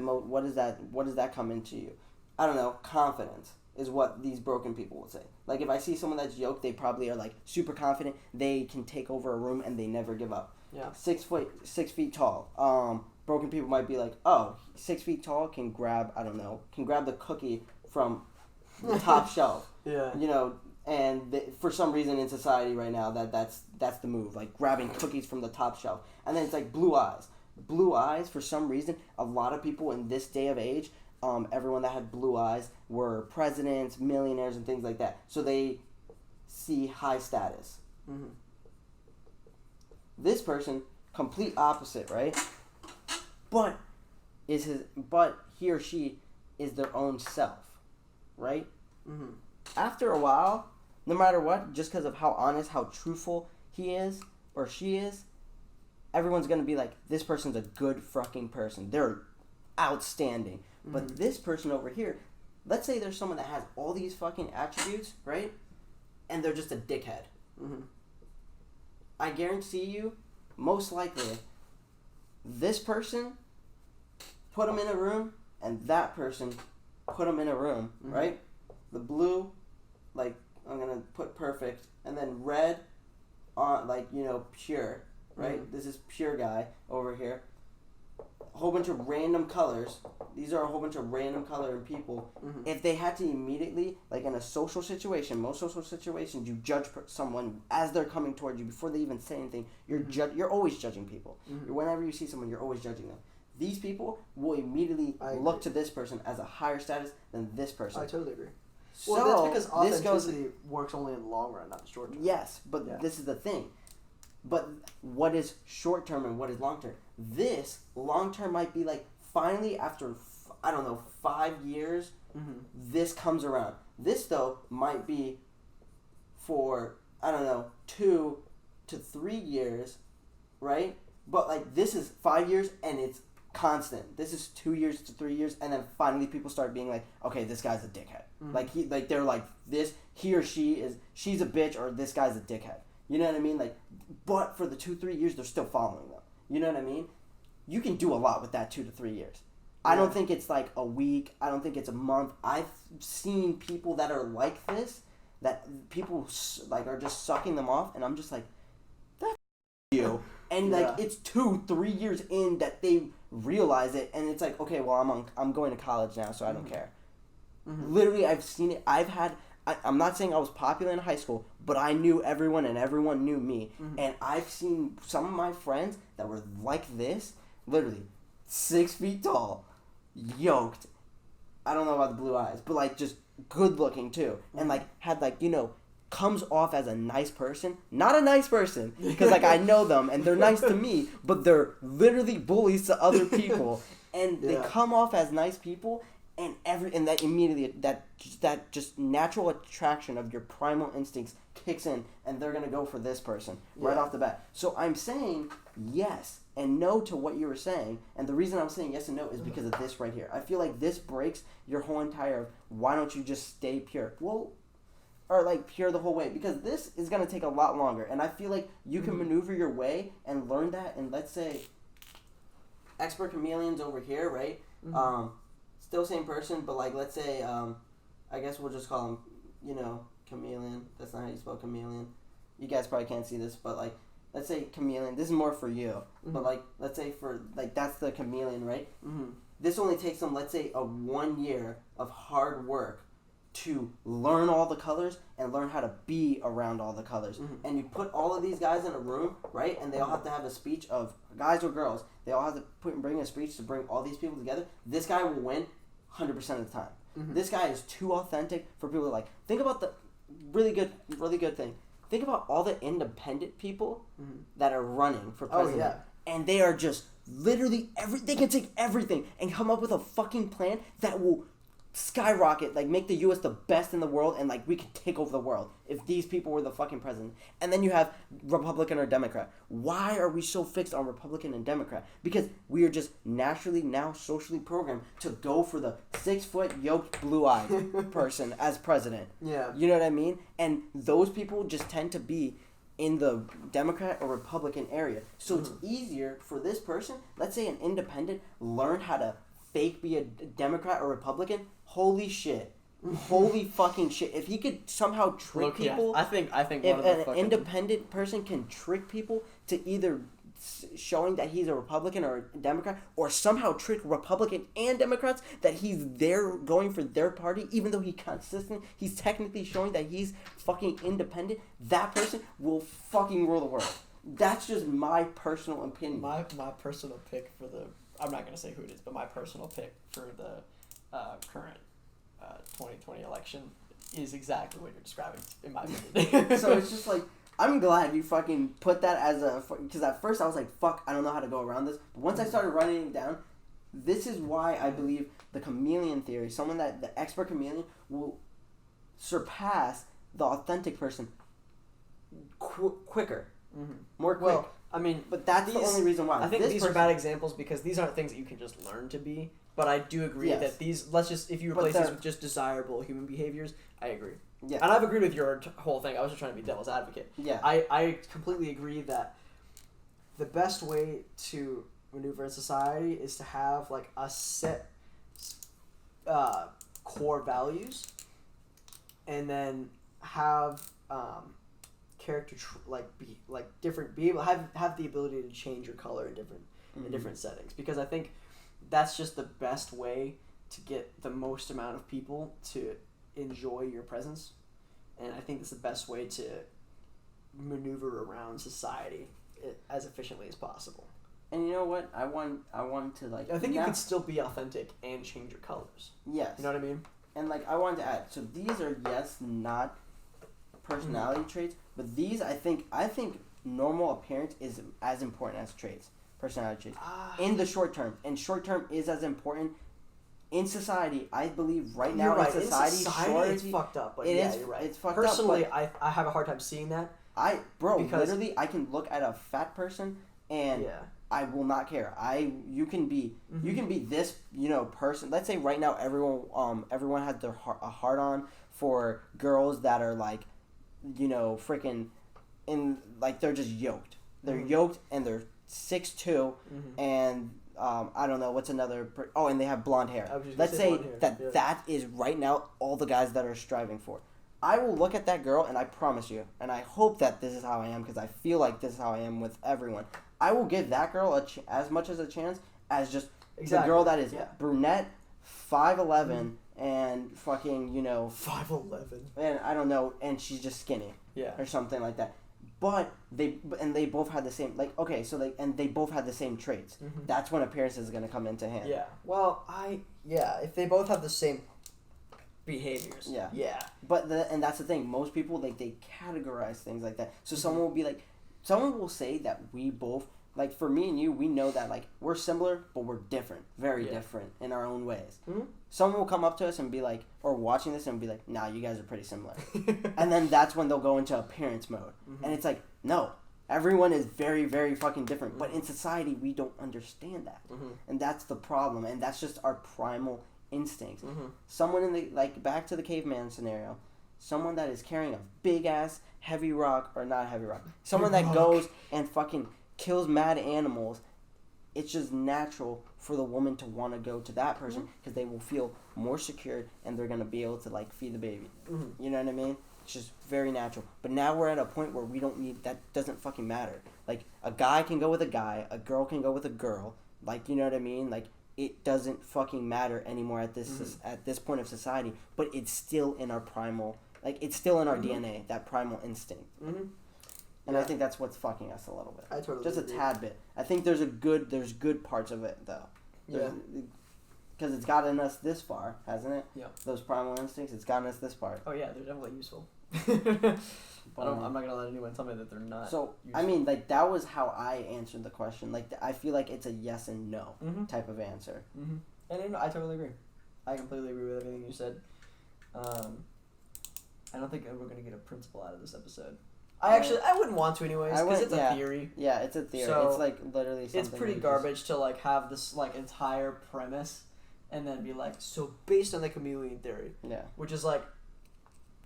Speaker 2: come into you? I don't know. Confidence is what these broken people will say. Like, if I see someone that's yoked, they probably are like super confident. They can take over a room and they never give up. Yeah. 6 feet tall. Broken people might be like, oh, 6 feet tall, can grab the cookie from the top shelf. Yeah. And for some reason in society right now, that's the move, like grabbing cookies from the top shelf. And then it's like blue eyes. Blue eyes, for some reason, a lot of people in this day of age, everyone that had blue eyes were presidents, millionaires, and things like that. So they see high status. Mm-hmm. This person, complete opposite, right? But he or she is their own self, right? Mm-hmm. After a while, no matter what, just because of how honest, how truthful he is or she is, everyone's going to be like, this person's a good fucking person. They're outstanding. Mm-hmm. But this person over here, let's say there's someone that has all these fucking attributes, right? And they're just a dickhead. Mm-hmm. I guarantee you, most likely, this person put them in a room, and that person put them in a room, mm-hmm. right? The blue, like, I'm going to put perfect, and then red on, like, pure, right? Mm-hmm. This is pure guy over here. A whole bunch of random colors. These are a whole bunch of random colored people. Mm-hmm. If they had to immediately, like in a social situation, most social situations, you judge someone as they're coming towards you before they even say anything. You're always judging people. Mm-hmm. Whenever you see someone, you're always judging them. These people will immediately look to this person as a higher status than this person.
Speaker 1: I totally agree. So well, that's because authenticity works only in the long run, not the short term.
Speaker 2: Yes, but this is the thing. But what is short term and what is long term? This long term might be like, finally after 5 years, mm-hmm. this comes around. This though might be for 2 to 3 years, right? But like, this is 5 years and it's constant. This is 2 years to 3 years, and then finally people start being like, okay, this guy's a dickhead. Mm-hmm. They're like, he or she's a bitch, or this guy's a dickhead. You know what I mean? Like, but for the 2-3 years, they're still following them. You know what I mean? You can do a lot with that 2 to 3 years. Yeah. I don't think it's like a week. I don't think it's a month. I've seen people that are like this, that people like are just sucking them off, and I'm just like, that's you. And like, it's 2-3 years in that they realize it, and it's like, okay, well, I'm going to college now, so I don't care. Mm-hmm. Literally, I've seen it. I'm not saying I was popular in high school, but I knew everyone and everyone knew me. Mm-hmm. And I've seen some of my friends that were like this, literally 6 feet tall, yoked. I don't know about the blue eyes, but like just good looking too. Mm-hmm. And like had like, comes off as a nice person, not a nice person, because like I know them and they're nice to me, but they're literally bullies to other people, and they come off as nice people, and that immediately that just natural attraction of your primal instincts kicks in, and they're gonna go for this person right off the bat. So I'm saying yes and no to what you were saying, and the reason I'm saying yes and no is because of this right here. I feel like this breaks your whole entire why don't you just stay pure? Well, or like pure the whole way, because this is going to take a lot longer, and I feel like you can maneuver your way and learn that. And let's say expert chameleons over here, right? Still same person, but like let's say I guess we'll just call him chameleon. That's not how you spell chameleon. You guys probably can't see this, but like let's say chameleon. This is more for you, but like let's say for like that's the chameleon, right? This only takes them, let's say, a 1 year of hard work to learn all the colors and learn how to be around all the colors. And you put all of these guys in a room, right? And they all have to have a speech of guys or girls. They all have to bring a speech to bring all these people together. This guy will win 100% of the time. This guy is too authentic for people to like. Think about the really good thing. Think about all the independent people that are running for president. And they are just literally they can take everything and come up with a fucking plan that will skyrocket, like make the U.S. the best in the world, and like we could take over the world if these people were the fucking president. And then you have Republican or Democrat. Why are we so fixed on Republican and Democrat? Because we are just naturally now socially programmed to go for the 6-foot yoked blue-eyed person as president. Yeah, you know what I mean? And those people just tend to be in the Democrat or Republican area. So it's easier for this person, let's say an independent, learn how to fake be a Democrat or Republican. Holy shit. Holy fucking shit. If he could somehow trick people.
Speaker 3: I think
Speaker 2: if an independent person can trick people to either showing that he's a Republican or a Democrat, or somehow trick Republican and Democrats that he's there going for their party, even though he's technically showing that he's fucking independent, that person will fucking rule the world. That's just my personal opinion.
Speaker 3: My personal pick for the, I'm not going to say who it is, but my personal pick for the current 2020 election is exactly what you're describing, in my opinion.
Speaker 2: So it's just like, I'm glad you fucking put that as a, because at first I was like, fuck, I don't know how to go around this. But once I started writing it down, this is why I believe the chameleon theory, someone that the expert chameleon will surpass the authentic person quicker, more quick.
Speaker 3: Well, I mean,
Speaker 2: but that's the only reason why.
Speaker 3: I think these are bad examples because these aren't things that you can just learn to be. But I do agree that these, if you replace these with just desirable human behaviors, I agree. Yeah. And I've agreed with your whole thing. I was just trying to be devil's advocate. Yeah. I completely agree that the best way to maneuver in society is to have like a set core values, and then have character be able to have the ability to change your color in different settings, because I think that's just the best way to get the most amount of people to enjoy your presence, and I think it's the best way to maneuver around society as efficiently as possible.
Speaker 2: And you know what? I want to like.
Speaker 3: I think you can still be authentic and change your colors.
Speaker 2: Yes.
Speaker 3: You know what I mean?
Speaker 2: And like I wanted to add, so these are not personality traits, but these I think normal appearance is as important as traits, personality traits, in the short term. And short term is as important in society. I believe right now in society
Speaker 3: it's fucked up. But you're right.
Speaker 2: It's fucked
Speaker 3: Personally, up. I have a hard time seeing that.
Speaker 2: Literally, I can look at a fat person and I will not care. You can be this person. Let's say right now everyone has their a hard on for girls that are like, freaking in like they're just yoked. They're yoked and they're 6'2", and I don't know what's another. And they have blonde hair. Let's say that is right now all the guys that are striving for. I will look at that girl, and I promise you, and I hope that this is how I am, because I feel like this is how I am with everyone. I will give that girl as much as a chance as just the girl that is brunette, 5'11", and fucking
Speaker 3: 5'11",
Speaker 2: and I don't know, and she's just skinny, or something like that. But they both had the same they both had the same traits. That's when appearance is going to come into hand.
Speaker 3: Yeah. Well, if they both have the same behaviors.
Speaker 2: Yeah.
Speaker 3: Yeah.
Speaker 2: But and that's the thing. Most people they categorize things like that. So someone will be like, someone will say that we both, like for me and you, we know that like we're similar, but we're different, very different in our own ways.
Speaker 3: Mm-hmm.
Speaker 2: Someone will come up to us and be like, or watching this and be like, nah, you guys are pretty similar. And then that's when they'll go into appearance mode.
Speaker 3: Mm-hmm.
Speaker 2: And it's like, no, everyone is very, very fucking different. But in society, we don't understand that.
Speaker 3: Mm-hmm.
Speaker 2: And that's the problem. And that's just our primal instincts.
Speaker 3: Mm-hmm.
Speaker 2: Someone in the, like, back to the caveman scenario, someone that is carrying a big ass heavy rock, or not heavy rock, someone that goes and fucking kills mad animals, it's just natural for the woman to want to go to that person because they will feel more secure and they're going to be able to like feed the baby.
Speaker 3: Mm-hmm.
Speaker 2: You know what I mean? It's just very natural. But now we're at a point where we don't need, that doesn't fucking matter. Like a guy can go with a guy, a girl can go with a girl. Like, you know what I mean? Like it doesn't fucking matter anymore at this point of society, but it's still in our primal, like it's still in our DNA, that primal instinct.
Speaker 3: Mm-hmm.
Speaker 2: And I think that's what's fucking us a little bit.
Speaker 3: I totally
Speaker 2: just
Speaker 3: agree.
Speaker 2: a tad bit. I think there's good parts of it though. Because it's gotten us this far, hasn't it?
Speaker 3: Yeah.
Speaker 2: Those primal instincts, it's gotten us this far.
Speaker 3: Oh yeah, they're definitely useful. I'm not gonna let anyone tell me that they're not.
Speaker 2: So
Speaker 3: useful.
Speaker 2: I mean, like that was how I answered the question. Like I feel like it's a yes and no type of answer.
Speaker 3: Mm-hmm. And I totally agree. I completely agree with everything you said. I don't think we're gonna get a principle out of this episode. I wouldn't want to anyways, because it's a theory.
Speaker 2: Yeah, it's a theory.
Speaker 3: So
Speaker 2: it's like literally something.
Speaker 3: It's pretty garbage to like have this like entire premise and then be like, so based on the chameleon theory.
Speaker 2: Yeah.
Speaker 3: Which is like,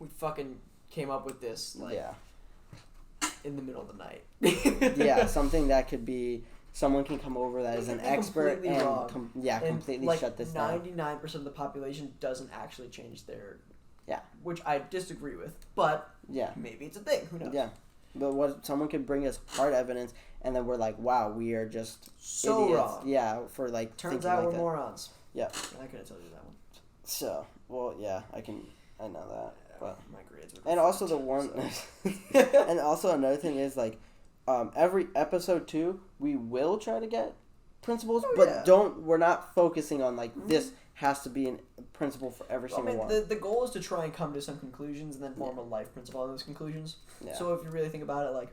Speaker 3: we fucking came up with this like in the middle of the night.
Speaker 2: Yeah, something that could be, someone can come over that is an expert and completely
Speaker 3: like
Speaker 2: shut this down.
Speaker 3: 99% of the population doesn't actually change their.
Speaker 2: Yeah.
Speaker 3: Which I disagree with, but maybe it's a thing. Who knows?
Speaker 2: Yeah. But what someone could bring us hard evidence, and then we're like, wow, we are just
Speaker 3: so
Speaker 2: idiots.
Speaker 3: wrong.
Speaker 2: Yeah, for like
Speaker 3: turns out
Speaker 2: like
Speaker 3: we're
Speaker 2: that.
Speaker 3: morons.
Speaker 2: Yeah.
Speaker 3: I could have told you that one.
Speaker 2: So, well, yeah, I know that. But
Speaker 3: my grades were
Speaker 2: and also the one, and also another thing is like, every episode 2 we will try to get principles, we're not focusing on like this has to be a principle for every single one.
Speaker 3: The goal is to try and come to some conclusions and then form a life principle on those conclusions. Yeah. So if you really think about it, like,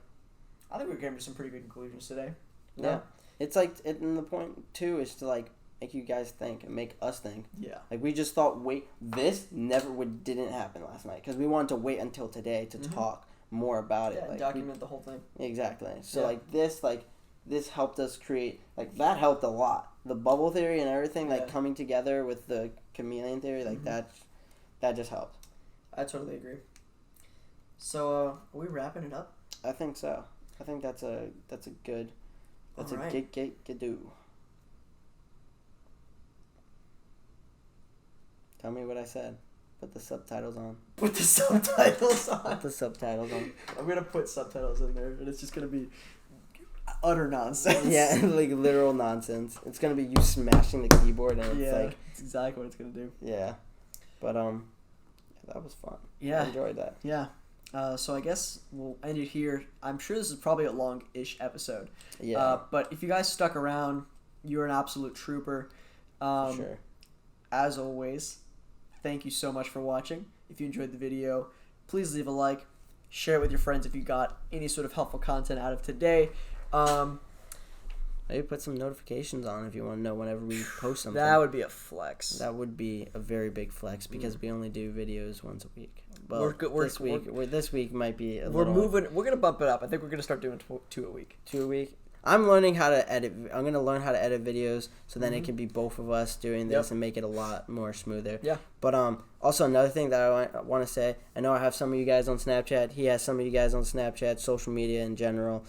Speaker 3: I think we came to some pretty good conclusions today.
Speaker 2: Yeah. It's like, and the point too is to like make you guys think and make us think. Yeah. Like we just thought, this didn't happen last night because we wanted to wait until today to talk more about it. Like,
Speaker 3: document the whole thing.
Speaker 2: Exactly. So this helped us create, like, that helped a lot. The bubble theory and everything, like, coming together with the chameleon theory, like, that just helped.
Speaker 3: I totally agree. So, are we wrapping it up?
Speaker 2: I think so. I think that's a good do. Tell me what I said. Put the subtitles on.
Speaker 3: Put the subtitles on.
Speaker 2: Put the subtitles on.
Speaker 3: I'm going to put subtitles in there, and it's just going to be utter nonsense.
Speaker 2: Yeah, like literal nonsense. It's gonna be you smashing the keyboard, and it's like
Speaker 3: it's exactly what it's gonna do.
Speaker 2: Yeah, but that was fun.
Speaker 3: Yeah,
Speaker 2: I enjoyed that.
Speaker 3: Yeah. So I guess we'll end it here. I'm sure this is probably a long-ish episode. Yeah. But if you guys stuck around, you're an absolute trooper. For sure. As always, thank you so much for watching. If you enjoyed the video, please leave a like. Share it with your friends if you got any sort of helpful content out of today.
Speaker 2: Maybe put some notifications on if you want to know whenever we post something.
Speaker 3: That would be a flex.
Speaker 2: That would be a very big flex because we only do videos once a week. But this week might be a little...
Speaker 3: We're gonna bump it up. I think we're gonna start doing 2 a week.
Speaker 2: 2 a week. I'm learning how to edit. I'm gonna learn how to edit videos so then it can be both of us doing this and make it a lot more smoother. Yeah. But also another thing that I want to say. I know I have some of you guys on Snapchat. He has some of you guys on Snapchat. Social media in general.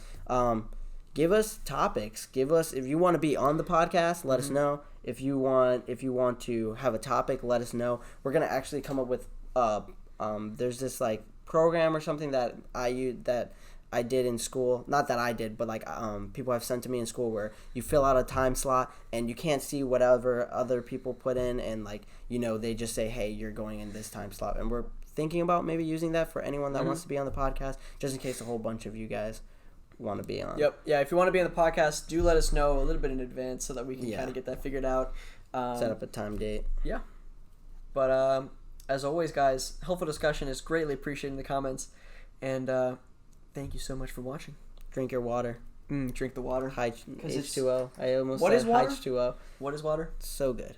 Speaker 2: Give us topics. Give us, if you want to be on the podcast, let us know. If you want to have a topic, let us know. We're gonna actually come up with there's this like program or something that I did in school. Not that I did, but like people have sent to me in school where you fill out a time slot and you can't see whatever other people put in, and like, you know, they just say, hey, you're going in this time slot, and we're thinking about maybe using that for anyone that wants to be on the podcast, just in case a whole bunch of you guys want to be on.
Speaker 3: Yep. Yeah, if you want to be on the podcast, do let us know a little bit in advance so that we can kind of get that figured out.
Speaker 2: Set up a time date.
Speaker 3: Yeah. But
Speaker 1: as always, guys, helpful discussion is greatly appreciated in the comments. And thank you so much for watching.
Speaker 2: Drink your water.
Speaker 1: Drink the water.
Speaker 2: H2O. I almost
Speaker 1: What
Speaker 2: said
Speaker 1: is water?
Speaker 2: H2O.
Speaker 1: What is water?
Speaker 2: So good.